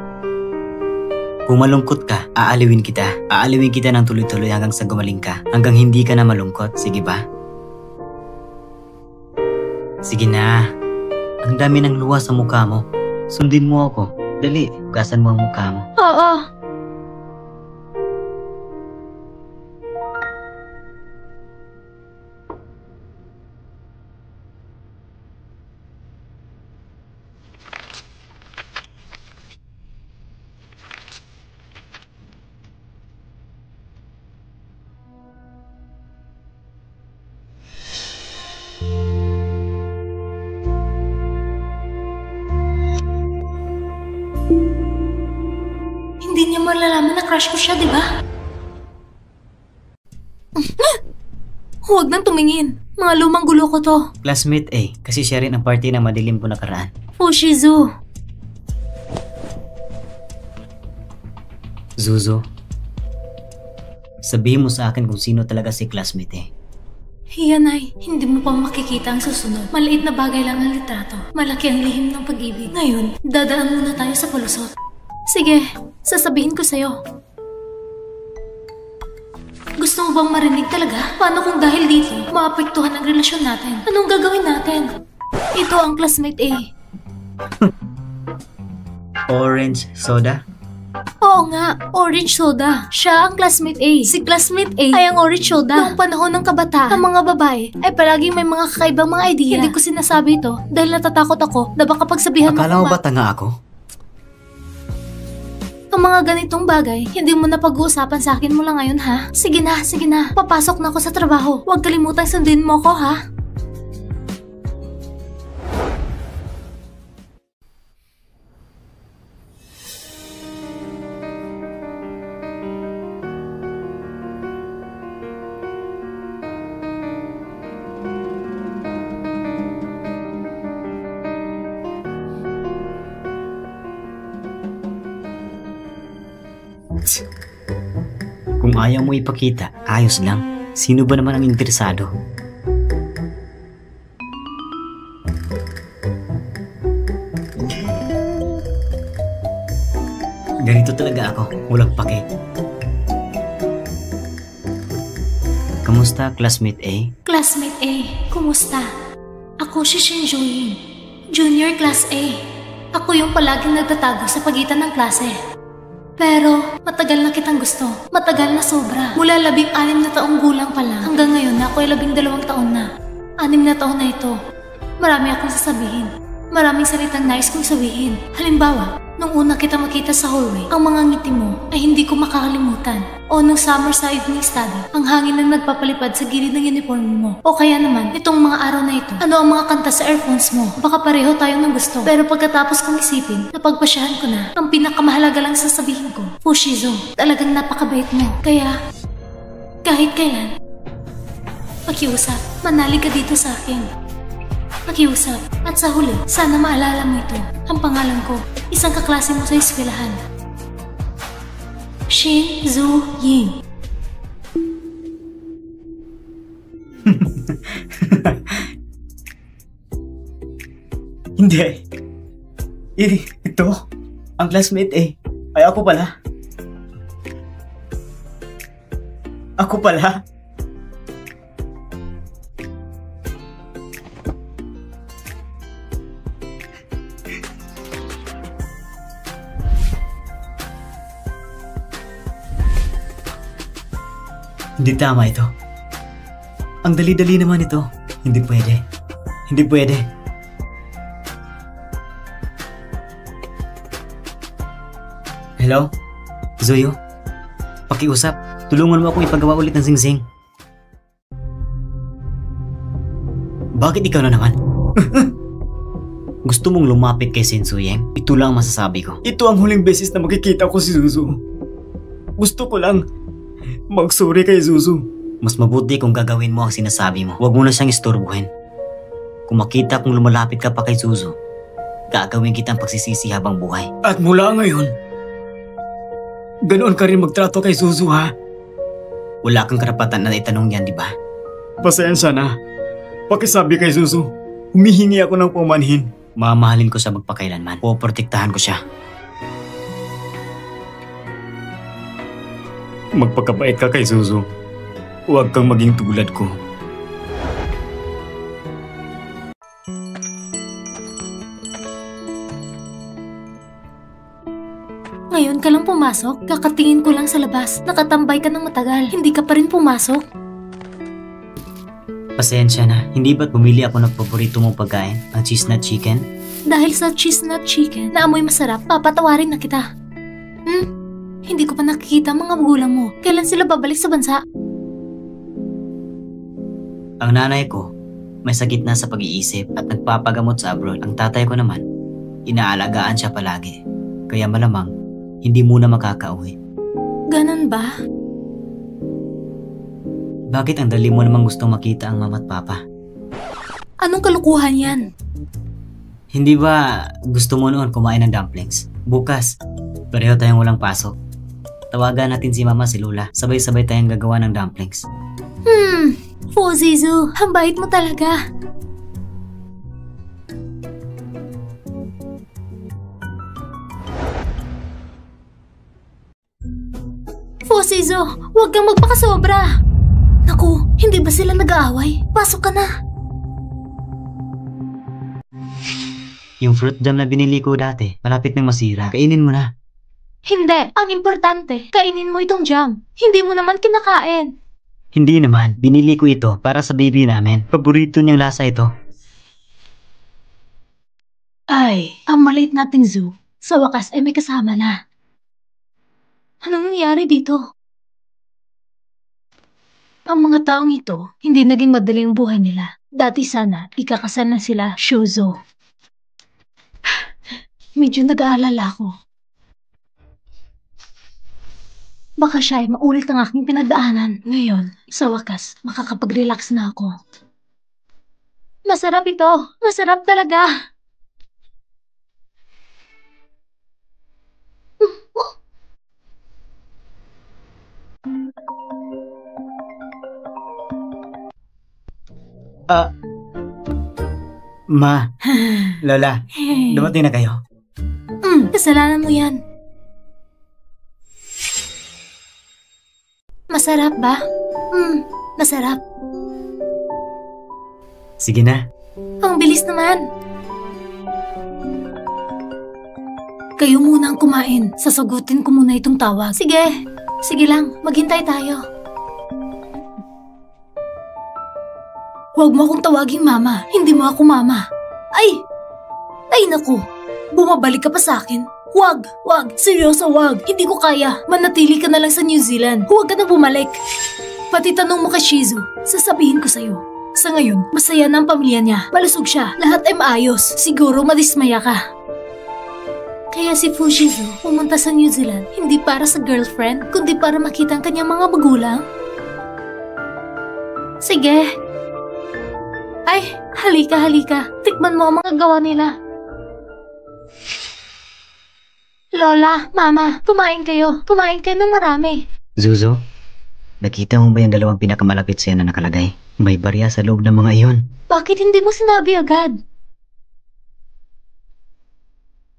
B: Kung malungkot ka, aaliwin kita. Aaliwin kita ng tuloy-tuloy hanggang sa gumaling ka. Hanggang hindi ka na malungkot. Sige ba? Sige na. Ang dami ng luha sa mukha mo. Sundin mo ako. Dali, hugasan mo ang mukha mo.
A: Oo. Hindi niya malalaman na crush ko siya, di ba? Huwag nang tumingin. Mga lumang gulo ko to.
B: Classmate A, kasi siya rin ang party ng madilim po nakaraan.
A: Fushizo.
B: Zuzo, sabihin mo sa akin kung sino talaga si classmate A.
A: Yan ay, hindi mo pang makikita ang susunod. Maliit na bagay lang ang litrato. Malaki ang lihim ng pag-ibig. Ngayon, dadaan muna tayo sa palusot. Sige, sasabihin ko sa'yo. Gusto mo bang marinig talaga? Paano kung dahil dito, maapektuhan ang relasyon natin? Anong gagawin natin? Ito ang classmate A.
B: Orange soda?
A: Oo nga, orange soda. Siya ang classmate A. Si classmate A ay ang orange soda. Noong panahon ng kabataan, ang mga babae ay palaging may mga kakaibang mga idea. Hindi ko sinasabi ito dahil natatakot ako na baka pagsabihan
B: Akala mo ba tanga ako?
A: Ang mga ganitong bagay, hindi mo na pag-uusapan sa akin mula ngayon, ha? Sige na, sige na. Papasok na ako sa trabaho. Huwag kalimutang sundin mo ko, ha?
B: Kung ayaw mo ipakita, ayos lang. Sino ba naman ang interesado? Ganito talaga ako, walang pake. Kamusta, classmate A?
A: Classmate A, kumusta? Ako si Shinjuin, Junior Class A. Ako yung palaging nagtatago sa pagitan ng klase. Pero, matagal na kitang gusto. Matagal na sobra. Mula 16 na taong gulang pa lang. Hanggang ngayon na ako ay 12 taon na. 6 na taon na ito. Marami akong sasabihin. Maraming salitang nais kong sabihin. Halimbawa, nung una kita makita sa hallway, ang mga ngiti mo ay hindi ko makakalimutan. O nung summer sa evening study, ang hangin ang nagpapalipad sa gilid ng uniform mo. O kaya naman, itong mga araw na ito, ano ang mga kanta sa earphones mo? Baka pareho tayong ng gusto. Pero pagkatapos kong isipin, napagpasyahan ko na, ang pinakamahalaga lang sasabihin ko, Fushizo, talagang napakabait mo. Kaya, kahit kailan, pakiusap, manali ka dito sa akin. Pakiusap, at sa huli, sana maalala mo ito. Ang pangalan ko, isang kaklase mo sa eskwelahan. Shin Zu Ying.
E: Hindi. Ito, ang classmate ay ako pala. Ako pala. Hindi tama ito. Ang dali-dali naman ito. Hindi pwede. Hindi pwede. Hello? Zoyo? Pakiusap. Tulungan mo akong ipagawa ulit ng singsing. Bakit ikaw na naman? Gusto mong lumapit kay Sensuyeng? Ito lang ang masasabi ko. Ito ang huling beses na makikita ko si Zuzu. Gusto ko lang mag-sorry kay Zuzu. Mas mabuti kung gagawin mo ang sinasabi mo. Huwag mo na siyang istorbuhin. Kung makita kong lumalapit ka pa kay Zuzu, gagawin kitang pagsisisi habang buhay. At mula ngayon, ganoon ka rin magtrato kay Zuzu, ha? Wala kang karapatan na itanong yan, di ba? Pasensya na. Pakisabi kay Zuzu, humihingi ako ng pumanhin. Mamahalin ko siya magpakailanman. Poprotektahan ko siya. Magpakabait ka kay Zuzu. Huwag kang maging tulad ko.
A: Ngayon ka lang pumasok? Kakatingin ko lang sa labas. Nakatambay ka ng matagal. Hindi ka pa rin pumasok?
B: Pasensya na. Hindi ba't bumili ako ng paborito mong pagkain? Ang cheese nut chicken?
A: Dahil sa cheese nut chicken na amoy masarap, papatawarin na kita. Hindi ko pa nakikita ang mga magulang mo. Kailan sila babalik sa bansa?
B: Ang nanay ko, may sakit na sa pag-iisip at nagpapagamot sa abroad. Ang tatay ko naman, inaalagaan siya palagi. Kaya malamang, hindi muna makakauwi.
A: Ganon ba?
B: Bakit ang dali mo namang gustong makita ang mama at papa?
A: Anong kalukuhan yan?
B: Hindi ba gusto mo noon kumain ng dumplings? Bukas, pareho tayong walang pasok. Tawagan natin si mama, si Lola. Sabay-sabay tayong gagawa ng dumplings.
A: Fuzizu, ang bait mo talaga. Fuzizu, huwag kang magpakasobra. Naku, hindi ba sila nag-aaway? Pasok ka na.
B: Yung fruit jam na binili ko dati, malapit nang masira. Kainin mo na.
A: Hindi, ang importante, kainin mo itong jam. Hindi mo naman kinakain.
B: Hindi naman, binili ko ito para sa baby namin. Paborito niyang lasa ito.
A: Ay, ang maliit nating zoo. Sa wakas ay may kasama na. Anong nangyari dito? Ang mga taong ito, hindi naging madaling buhay nila. Dati sana, ikakasal na sila, Shuzo. Medyo nag-aalala ako. Baka siya ay maulit ang aking pinagdaanan. Ngayon, sa wakas, makakapag-relax na ako. Masarap ito. Masarap talaga.
E: Ma, Lola, dumating na kayo.
A: Kasalanan mo yan. Masarap ba? Masarap.
B: Sige na.
A: Ang bilis naman. Kayo muna ang kumain. Sasagutin ko muna itong tawag. Sige. Sige lang. Maghintay tayo. Huwag mo akong tawaging mama. Hindi mo ako mama. Ay! Ay naku, bumabalik ka pa sa akin. Wag, seryoso wag. Hindi ko kaya. Manatili ka na lang sa New Zealand. Huwag ka na bumalik. Pati tanong mo kay Shizu, sasabihin ko sa'yo. Sa ngayon, masaya na ang pamilya niya. Malusog siya. Lahat ay maayos. Siguro madismaya ka. Kaya si Fushizu pumunta sa New Zealand hindi para sa girlfriend, kundi para makita ang kanyang mga magulang. Sige. Ay, halika. Tikman mo ang mga gawa nila. Lola, Mama, kumain kayo. Kumain kayo ng marami.
B: Zuzu, nakita mo ba yung dalawang pinakamalapit sa'yo na nakalagay? May barya sa loob ng mga iyon.
A: Bakit hindi mo sinabi agad?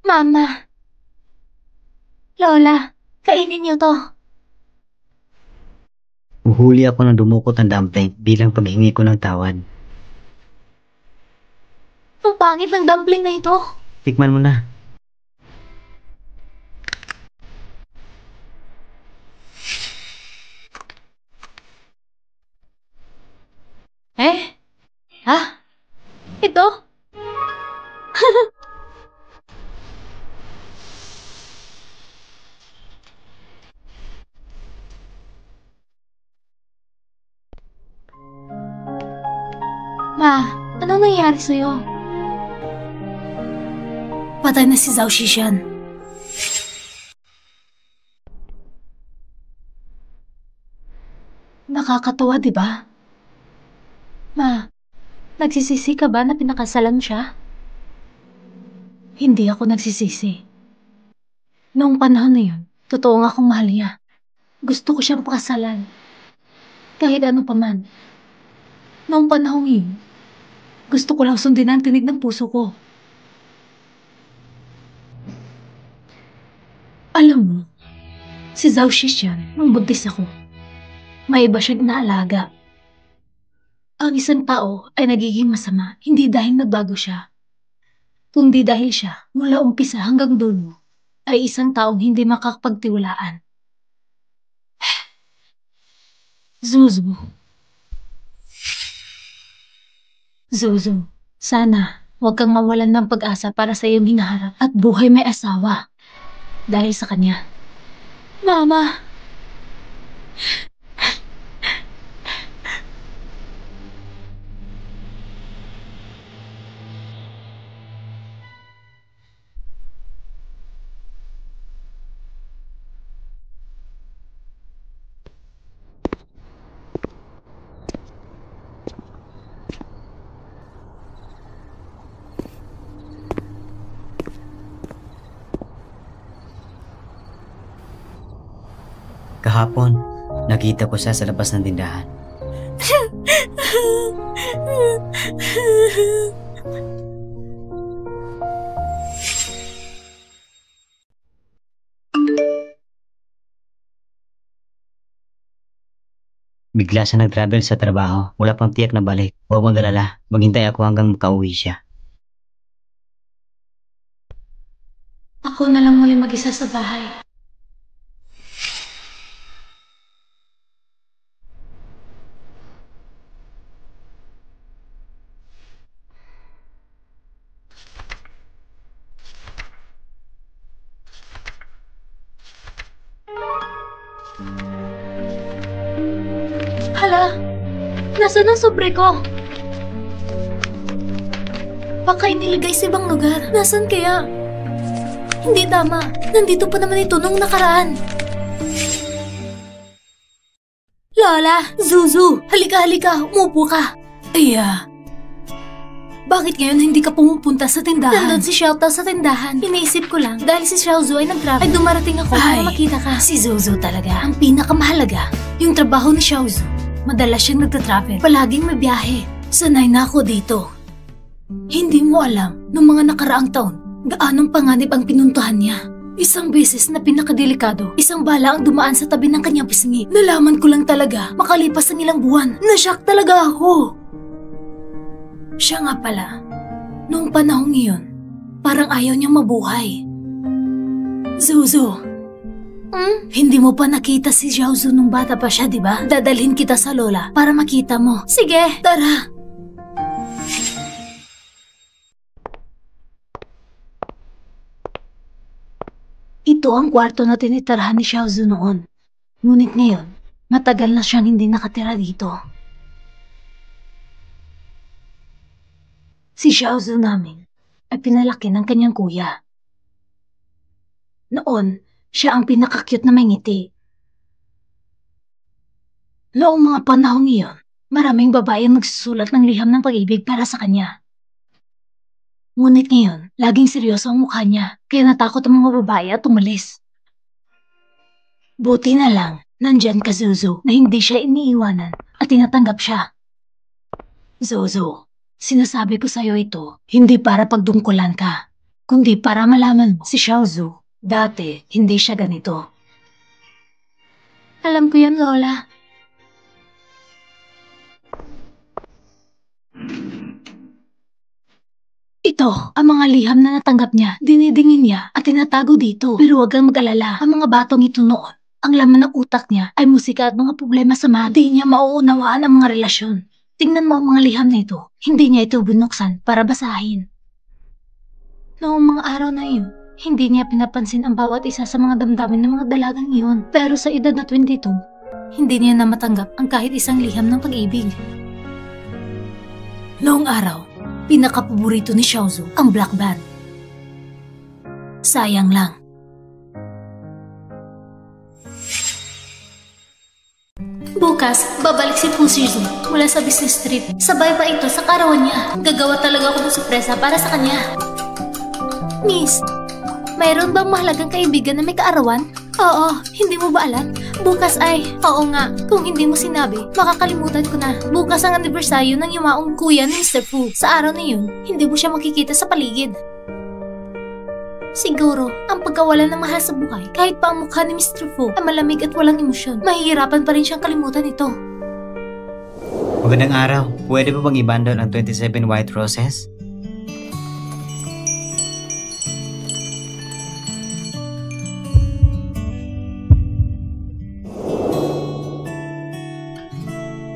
A: Mama. Lola, kainin niyo to.
B: Uhuli ako ng dumukot ng dumpling bilang paghingi ko ng tawad.
A: Ang pangit ng dumpling na ito.
B: Tikman mo na.
A: Ito? Ma, anong nangyari sa'yo? Patay na si Zhao Shishan. Nakakatawa, di ba? Ma, nagsisisi ka ba na pinakasalan siya? Hindi ako nagsisisi. Noong panahon na yun, totoo nga akong mahal niya. Gusto ko siyang pakasalan. Kahit ano pa man. Noong panahon yun, gusto ko lang sundin ang tinig ng puso ko. Alam mo, si Zhao Shishan, nung buntis ako, may iba siyang inaalaga. Ang isang tao ay nagiging masama, hindi dahil nagbago siya, kundi dahil siya, mula umpisa hanggang dulo, ay isang taong hindi makakapagtiwalaan. Zuzu, sana huwag kang mawalan ng pag-asa para sa iyong hinaharap at buhay may asawa. Dahil sa kanya. Mama!
B: Kahapon, nakita ko siya sa labas ng tindahan. Bigla siya nag-travel sa trabaho. Wala pang tiyak na balik. Huwag mag-alala. Maghintay ako hanggang makauwi siya.
A: Ako na lang muli mag-isa sa bahay. Hala! Nasaan ang sobre ko? Baka iniligay sa ibang lugar. Nasaan kaya? Hindi tama. Nandito pa naman ito nung nakaraan. Lola! Zuzu! Halika! Umupo ka! Bakit ngayon hindi ka pumupunta sa tindahan? Nandun si Xiaotao sa tindahan. Iniisip ko lang, dahil si Xiaozu ay nag-travel, ay dumarating ako para makita ka. Si Zuzu talaga. Ang pinakamahalaga, yung trabaho ni Xiaozu. Madalas siyang nagta-travel. Palaging may biyahe. Sanay na ako dito. Hindi mo alam, noong mga nakaraang taon, gaanong panganib ang pinuntuhan niya. Isang beses na pinakadelikado, isang bala ang dumaan sa tabi ng kanyang pisngi. Nalaman ko lang talaga, makalipas ang ilang buwan. Nashock talaga ako. Siya nga pala, noong panahong iyon, parang ayaw niyang mabuhay. Zuzu, hindi mo pa nakita si Xiaozu nung bata pa siya, di ba? Dadalhin kita sa lola para makita mo. Sige, tara! Ito ang kwarto na tinitirahan ni Xiaozu noon. Ngunit ngayon, matagal na siyang hindi nakatira dito. Si Xiaozu namin ay pinalaki ng kanyang kuya. Noon, siya ang pinaka-cute na may ngiti. Noong mga panahong iyon, maraming babae ang nagsusulat ng liham ng pag-ibig para sa kanya. Ngunit ngayon, laging seryoso ang mukha niya, kaya natakot ang mga babae at umalis. Buti na lang, nandyan ka Zuzu na hindi siya iniiwanan at tinatanggap siya. Zuzu, sinasabi ko sa'yo ito, hindi para pagdungkulan ka, kundi para malaman mo si Xiaozu. Dati, hindi siya ganito. Alam ko yan, Lola. Ito, ang mga liham na natanggap niya, dinidingin niya at tinatago dito. Pero huwag kang mag-alala, ang mga batong ito noon, ang laman ng utak niya ay musika at mga problema sa math. Di niya mauunawaan ang mga relasyon. Tingnan mo ang mga liham na ito. Hindi niya ito binuksan para basahin. Noong mga araw na iyon, hindi niya pinapansin ang bawat isa sa mga damdamin ng mga dalagang iyon. Pero sa edad na 22, hindi niya na matanggap ang kahit isang liham ng pag-ibig. Noong araw, pinakapaborito ni Xiaozu ang Black Band. Sayang lang. Bukas, babalik si Fuzizu mula sa business trip. Sabay pa ito sa karawan niya. Gagawa talaga ako ng sorpresa para sa kanya. Miss, mayroon bang mahalagang kaibigan na may kaarawan? Oo, hindi mo ba alam? Bukas ay, oo nga, kung hindi mo sinabi, makakalimutan ko na. Bukas ang anibersaryo ng yumaong kuya ni Mr. Fu. Sa araw na yun, hindi mo siya makikita sa paligid. Siguro, ang pagkawala ng mahal sa buhay, kahit pa ang mukha ni Mr. Fu ay malamig at walang emosyon, mahihirapan pa rin siyang kalimutan ito.
E: Magandang araw. Pwede ba bang i-bundle ang 27 white roses?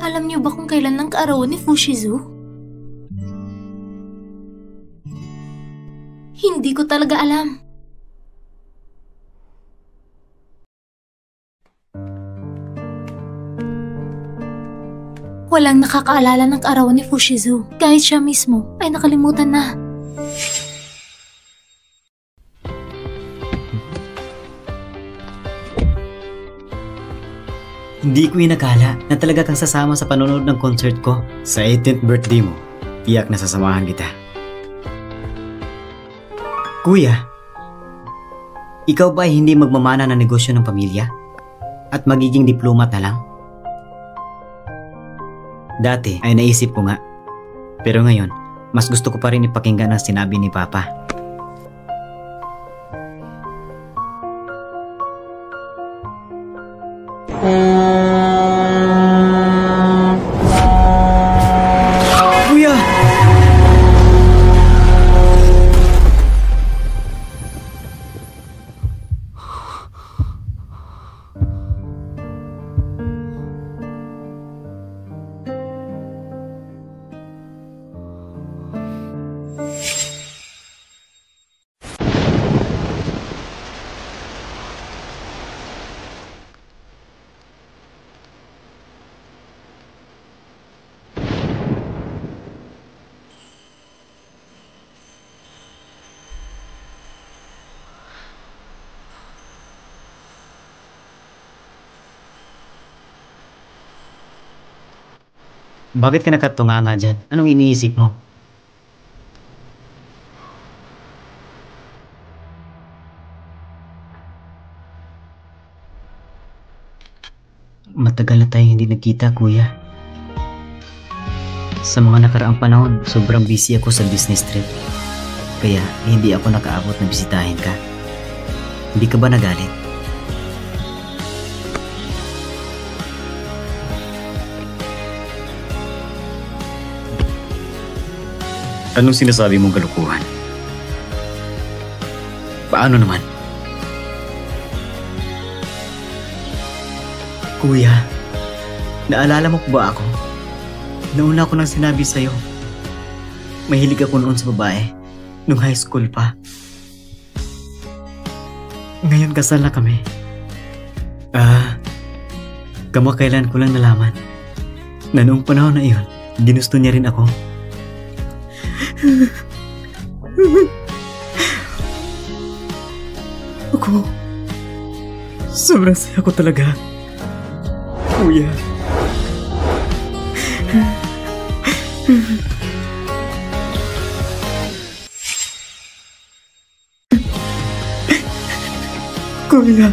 A: Alam niyo ba kung kailan lang kaarawan ni Fuzizu? Hindi ko talaga alam. Walang nakakaalala ng kaarawan ni Fuzizu. Kahit siya mismo ay nakalimutan na.
E: Hindi ko inakala na talaga kang sasama sa panonood ng concert ko. Sa 18th birthday mo, tiyak na sasamahan kita. Kuya, ikaw ba ay hindi magmamana ng negosyo ng pamilya? At magiging diplomat na lang? Dati ay naisip ko nga. Pero ngayon, mas gusto ko pa rin ipakinggan ang sinabi ni Papa. Kuya! Bakit ka nakatunganga dyan? Anong iniisip mo? Matagal na tayong hindi nagkita, kuya. Sa mga nakaraang panahon, sobrang busy ako sa business trip. Kaya hindi ako nakaabot na bisitahin ka. Hindi ka ba nagalit? Anong sinasabi mong kalukuhan? Paano naman? Kuya, naalala mo po ba ako? Nauna ko nang sinabi sa'yo. Mahilig ako noon sa babae, nung high school pa. Ngayon kasal na kami. Kamakailan ko lang nalaman na noong panahon na iyon, ginusto niya rin ako. Ako, sobrang saya ko talaga, kuya. Kuya,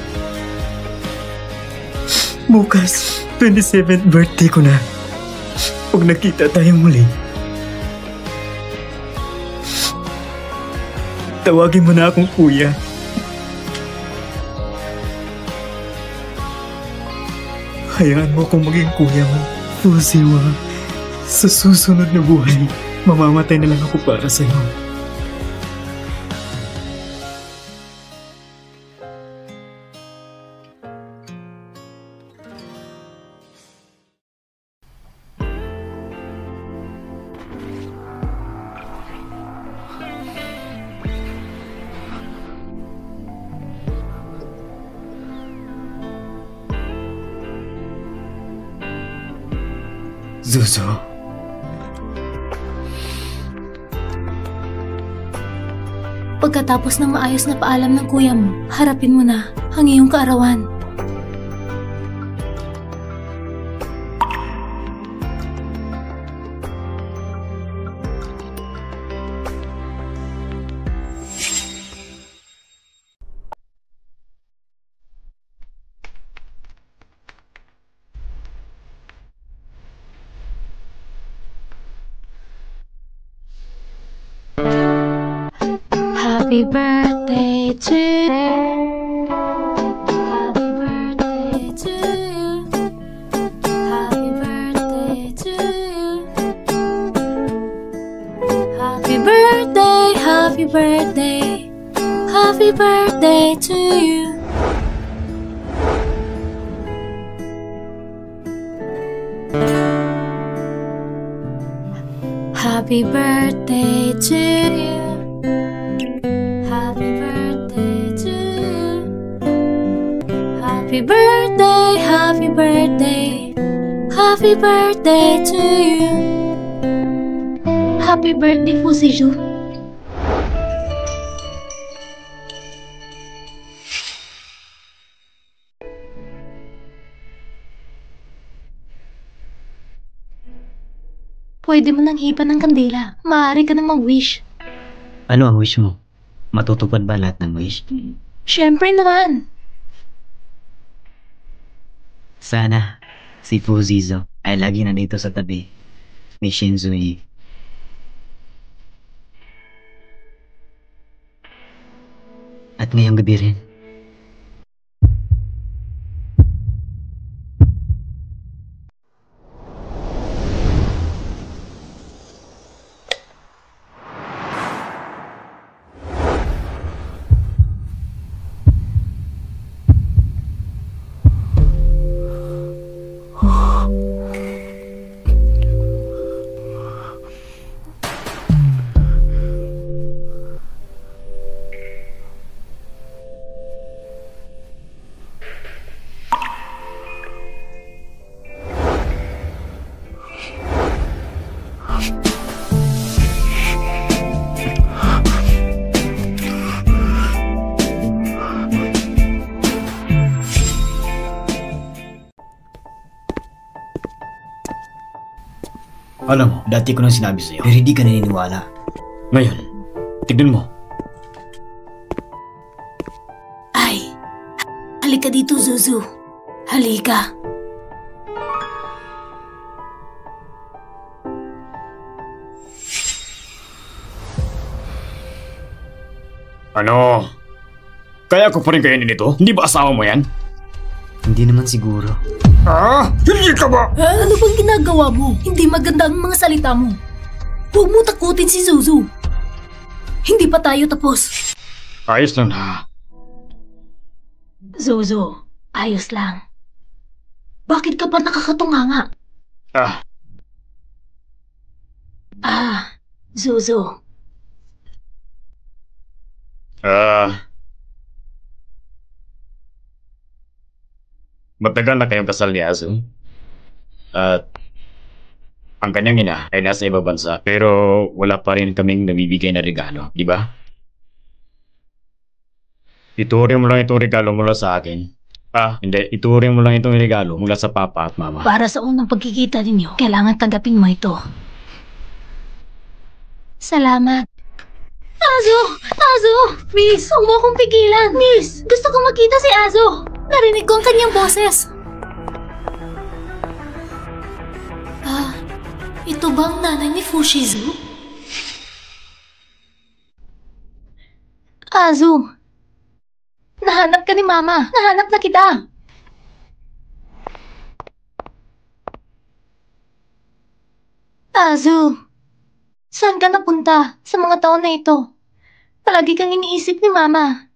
E: bukas, 27th birthday ko na. Pag nakita tayong muli, tawagin mo na akong kuya. Hayaan mo akong maging kuya mo, Fuziwa. Sa susunod na buhay, mamamatay na lang ako para sa'yo. Zuzu.
A: Pagkatapos ng maayos na paalam ng kuya mo, harapin mo na ang iyong kaarawan. Happy birthday to you. Happy birthday to you. Happy birthday to you. Happy birthday, happy birthday. Happy birthday to you. Happy birthday to you. Happy birthday to you. Happy birthday, happy birthday. Happy birthday to you. Happy birthday, Fuzijo. Pwede mo nang hipan ng kandila. Maaari ka nang mag-wish.
E: Ano ang wish mo? Matutupad ba lahat ng wish?
A: Siyempre naman.
E: Sana si Fuzizo ay lagi nandito sa tabi ni Shinzui. At ngayong gabi rin. Alam mo, dati ko nang sinabi sa'yo, pero hindi ka naniniwala. Ngayon, tignan mo.
A: Ay, halika dito, Zuzu. Halika.
D: Ano? Kaya ko pa rin kainin ito? Hindi ba asawa mo yan?
E: Hindi naman siguro.
D: Hindi ka ba?
A: Ano bang ginagawa mo? Hindi maganda ang mga salita mo. Huwag mo takutin si Zuzu. Hindi pa tayo tapos.
D: Ayos lang na.
A: Zuzu, ayos lang. Bakit ka pa nakakatunganga? Zuzu.
D: matagal na kayong kasal ni Azu. At ang kanyang ina ay nasa ibang bansa pero wala pa rin kaming nabibigay na regalo, di ba? Ituring mo lang itong regalo mula sa akin. Hindi. Ituring mo lang itong regalo mula sa papa at mama.
A: Para sa unang pagkikita ninyo, kailangan tanggapin mo ito. Salamat. Azu! Azu! Miss, huwag mo akong pigilan. Miss, gusto kong makita si Azu. Narinig ko ang kanyang boses. Ito ba ang nanay ni Fushizu? Azu! Nahanap ka ni Mama. Nahanap na kita. Azu! Saan ka napunta sa mga taon na ito? Palagi kang iniisip ni Mama.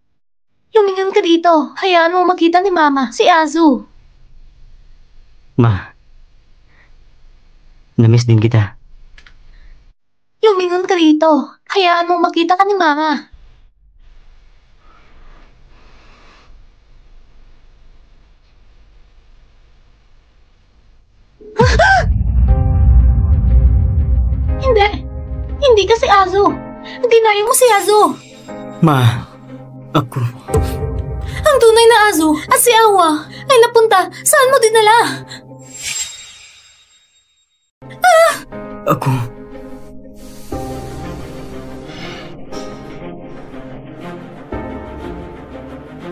A: Lumingon ka dito. Hayaan mo makita ni Mama, si Azu.
E: Ma, namiss din kita.
A: Lumingon ka dito. Hayaan mo makita ka ni Mama. Hindi. Hindi ka si Azu. Dinayo mo si Azu.
E: Ma, ako...
A: Ang tunay na Azu at si Awa ay napunta. Saan mo dinala?
E: Ako...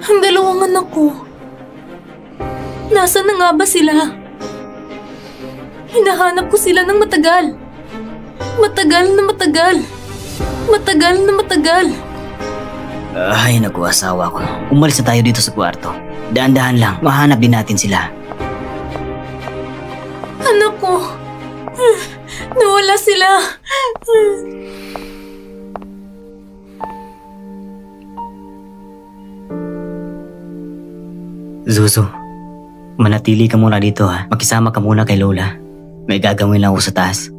A: Ang dalawang anak ko. Nasaan na nga ba sila? Hinahanap ko sila ng matagal. Matagal na matagal. Matagal na matagal.
E: Ay, naku, asawa ko. Umalis na tayo dito sa kwarto. Dahan-dahan lang, mahanap din natin sila.
A: Anak ko. Nawala sila.
E: Zuzu, manatili ka muna dito ha. Makisama ka muna kay Lola. May gagawin lang ako sa taas.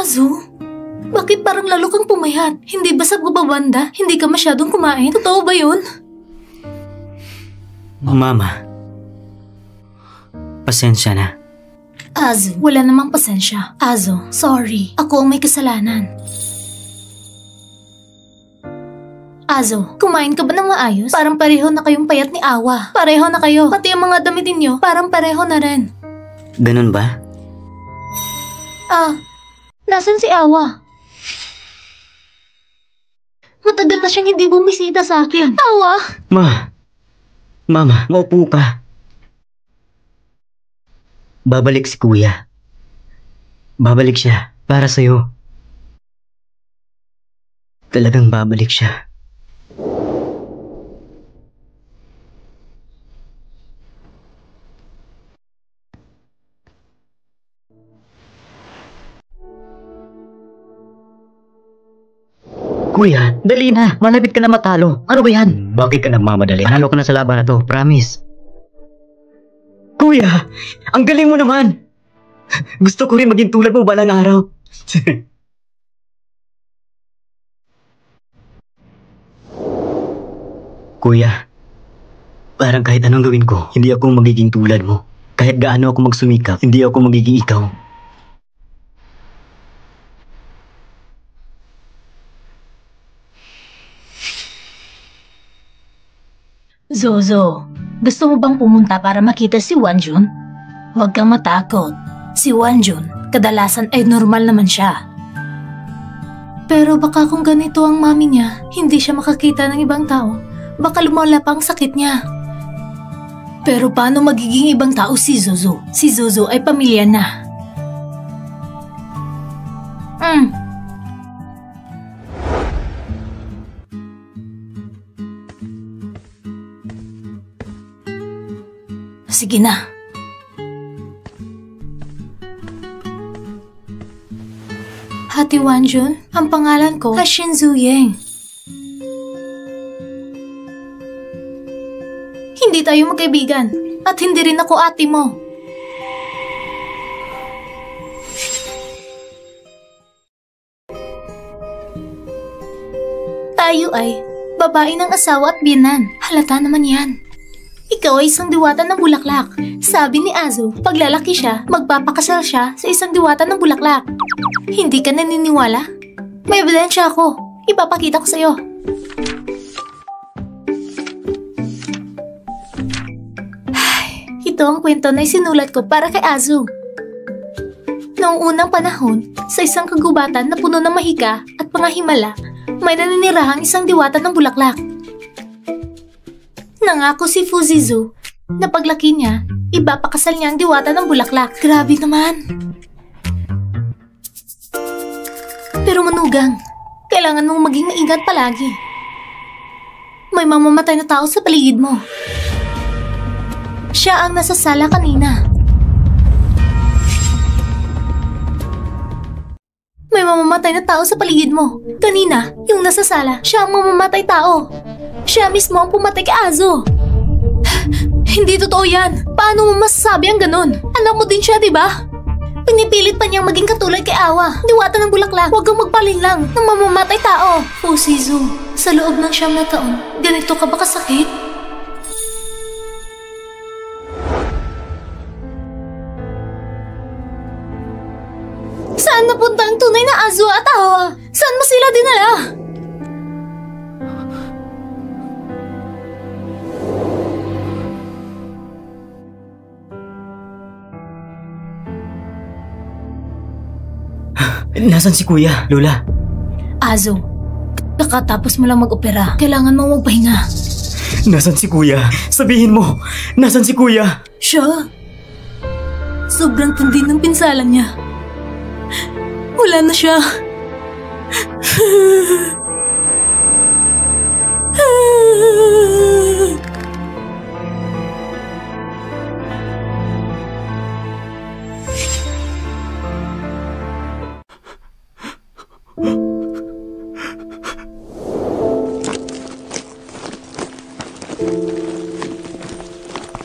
A: Azu? Bakit parang lalo kang pumayat? Hindi ba sa bababanda? Hindi ka masyadong kumain? Totoo ba yun?
E: Mama, pasensya na.
A: Azu, wala namang pasensya. Azu, sorry. Ako ang may kasalanan. Azu, kumain ka ba ng maayos? Parang pareho na kayong payat ni Awa. Pareho na kayo. Pati ang mga damit ninyo, parang pareho na rin.
E: Ganun ba?
A: Nasaan si Awa? Matagal na siyang hindi bumisita sa akin. Awa!
E: Mama, maupo ka. Babalik si Kuya. Babalik siya para sa'yo. Talagang babalik siya. Kuya, dali na. Malapit ka na matalo. Ano ba yan? Bakit ka nagmamadali? Nalo ka na sa laban na to. Promise. Kuya, ang galing mo naman. Gusto ko rin maging tulad mo balang araw. Kuya, parang kahit anong gawin ko, hindi ako magiging tulad mo. Kahit gaano ako magsumikap, hindi ako magiging ikaw.
A: Zozo, gusto mo bang pumunta para makita si Wanjun? Huwag kang matakot. Si Wanjun, kadalasan ay normal naman siya. Pero baka kung ganito ang mami niya, hindi siya makakita ng ibang tao, baka lumala pa ang sakit niya. Pero paano magiging ibang tao si Zozo? Si Zozo ay pamilya na.
C: Sige na. Hati Wanjun, ang pangalan ko ay Shin Zuyeng. Hindi tayo magkaibigan at hindi rin ako ate mo. Tayo ay babae ng asawa at biyenan. Halata naman yan. Ikaw ay isang diwata ng bulaklak. Sabi ni Azu, paglalaki siya, magpapakasal siya sa isang diwata ng bulaklak. Hindi ka naniniwala? May ebidensya ako. Ipapakita ko sa'yo. Ito ang kwento na isinulat ko para kay Azu. Noong unang panahon, sa isang kagubatan na puno ng mahika at mga himala, may naninirahang isang diwata ng bulaklak. Nangako si Fuzizu na paglaki niya, ipapakasal niya ang diwata ng bulaklak. Grabe naman. Pero manugang, kailangan mong maging maingat palagi. May mamamatay na tao sa paligid mo. Siya ang nasa sala kanina. May mamamatay na tao sa paligid mo. Kanina, yung nasa sala, siya ang mamamatay tao. Siya mismo ang pumatay kay Azu. Hindi totoo yan. Paano mo masasabi ang ganun? Alam mo din siya, di ba? Pinipilit pa niyang maging katulad kay Awa. Diwata ng bulaklak, huwag kang magpalinlang ng mamamatay tao. Fuzizu, sa loob ng 9 na taon, ganito ka ba kasakit? Saan napunta ang tunay na Azu at Awa? Saan mo sila dinala?
E: Nasaan si Kuya, Lola?
C: Azu, kakatapos mo lang mag-opera. Kailangan mo magpahinga.
E: Nasaan si Kuya? Sabihin mo, nasaan si Kuya?
C: Siya? Sobrang tindi ng pinsalan niya. Wala na siya.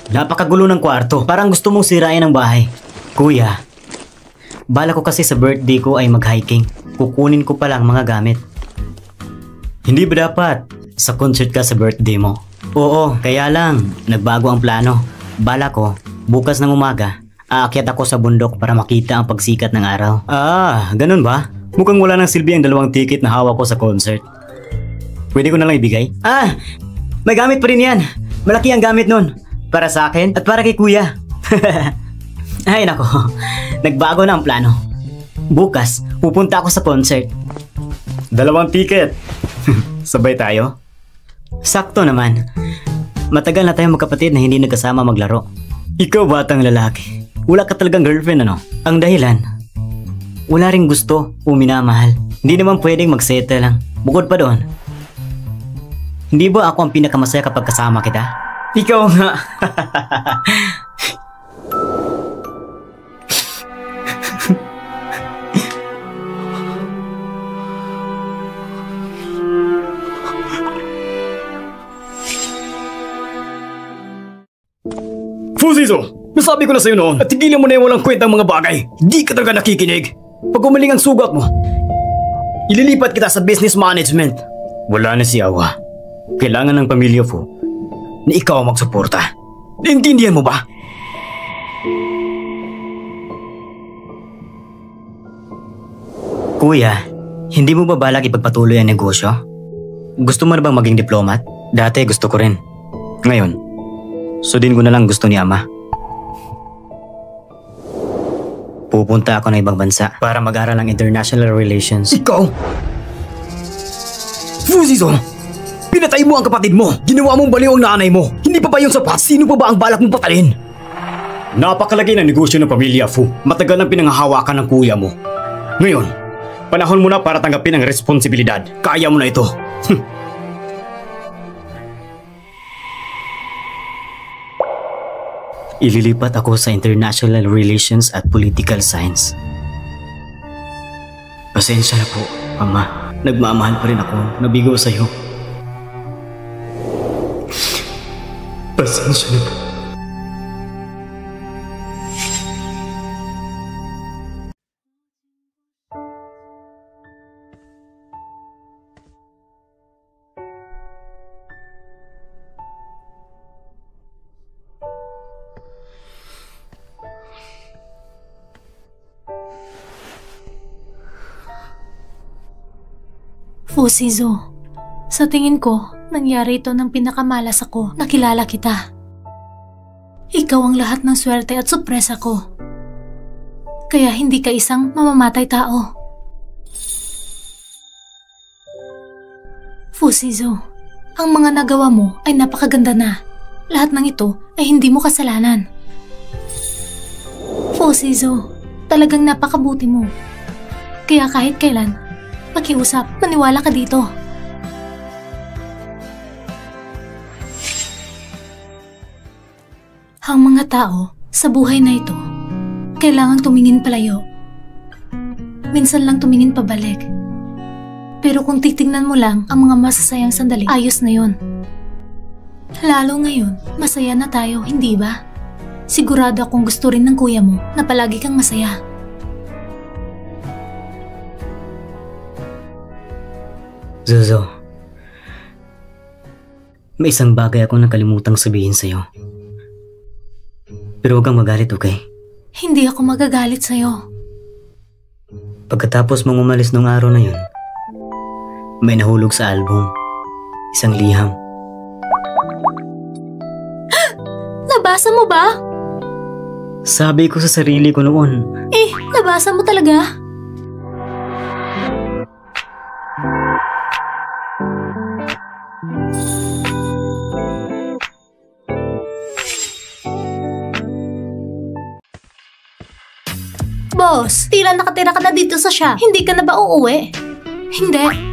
E: Napakagulo ng kwarto. Parang gusto mong sirain ang bahay. Kuya, bala ko kasi sa birthday ko ay mag-hiking. Kukunin ko pa lang mga gamit. Hindi ba dapat sa concert ka sa birthday mo? Oo, kaya lang, nagbago ang plano. Bala ko, bukas ng umaga, aakyat ako sa bundok para makita ang pagsikat ng araw. Ah, ganun ba? Mukhang wala nang silbi ang 2 ticket na hawak ko sa concert. Pwede ko na lang ibigay? Ah, may gamit pa rin yan. Malaki ang gamit nun. Para sa akin at para kay Kuya. Ay nako, nagbago na ang plano. Bukas, pupunta ako sa concert. 2 ticket. Sabay tayo? Sakto naman. Matagal na tayong magkapatid na hindi nagkasama maglaro. Ikaw batang lalaki, wala ka talagang girlfriend ano? Ang dahilan, wala ring gusto o minamahal. Hindi naman pwedeng magsettle lang. Bukod pa doon, hindi ba ako ang pinakamasaya kapag kasama kita? Ikaw nga. Fuzizu, nasabi ko na sa'yo noon at tigilan mo na yung walang kwentang mga bagay. Hindi ka talaga nakikinig. Pag umaling ang sugat mo, ililipat kita sa business management. Wala na si Awa. Kailangan ng pamilya Fu na ikaw ang magsuporta. Naintindihan mo ba? Kuya, hindi mo ba balak ipagpatuloy ang negosyo? Gusto mo na bang maging diplomat? Dati gusto ko rin. Ngayon, sundin ko na lang gusto ni Ama. Pupunta ako ng ibang bansa para mag-aral ng international relations. Ikaw? Fuzizu! Pinatay mo ang kapatid mo! Ginawa mong baliw ang nanay mo! Hindi pa ba yung sapat? Sino pa ba ang balak mong patayin? Napakalaki ng negosyo ng pamilya, Fu. Matagal nang pinanghahawakan ng kuya mo. Ngayon, panahon mo na para tanggapin ang responsibilidad. Kaya mo na ito. Ililipat ako sa International Relations at Political Science. Pasensya na po, Ama. Nagmamahal pa rin ako. Nabigo sa'yo. Pasensya na po.
C: Fuzizo, sa tingin ko, nangyari ito ng pinakamalas ako. Nakilala kita. Ikaw ang lahat ng swerte at sorpresa ko. Kaya hindi ka isang mamamatay tao. Fuzizo, ang mga nagawa mo ay napakaganda na. Lahat ng ito ay hindi mo kasalanan. Fuzizo, talagang napakabuti mo. Kaya kahit kailan, pakiusap, maniwala ka dito. Ang mga tao sa buhay na ito, kailangang tumingin palayo. Minsan lang tumingin pabalik. Pero kung titingnan mo lang ang mga masasayang sandali, ayos na yon. Lalo ngayon, masaya na tayo, hindi ba? Sigurado akong gusto rin ng kuya mo na palagi kang masaya.
E: Zuzo, may isang bagay ako nakalimutang sabihin sa'yo. Pero huwag kang magalit, okay?
C: Hindi ako magagalit sa'yo.
E: Pagkatapos mong umalis nung araw na yun, may nahulog sa album. Isang liham.
C: Nabasa mo ba?
E: Sabi ko sa sarili ko noon.
C: Nabasa mo talaga? Boss, tila nakatira ka na dito sa shop. Hindi ka na ba uuwi? Hindi.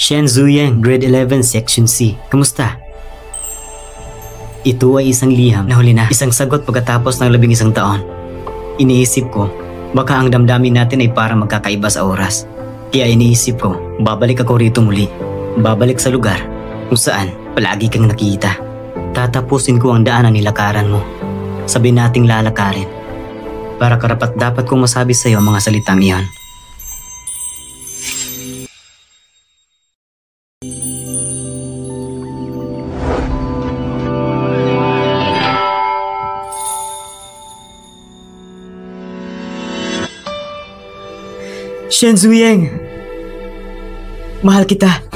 E: Shen Zuyang, Grade 11, Section C. Kamusta? Ito ay isang liham na huli na. Isang sagot pagkatapos ng 11 taon. Iniisip ko, baka ang damdamin natin ay parang magkakaiba sa oras. Kaya iniisip ko, babalik ako rito muli. Babalik sa lugar kung saan palagi kang nakikita. Tatapusin ko ang daan na nilakaran mo. Sabi nating lalakarin. Para karapat dapat kong masabi sa iyo ang mga salitang iyon. Shen Zuyang, mahal kita.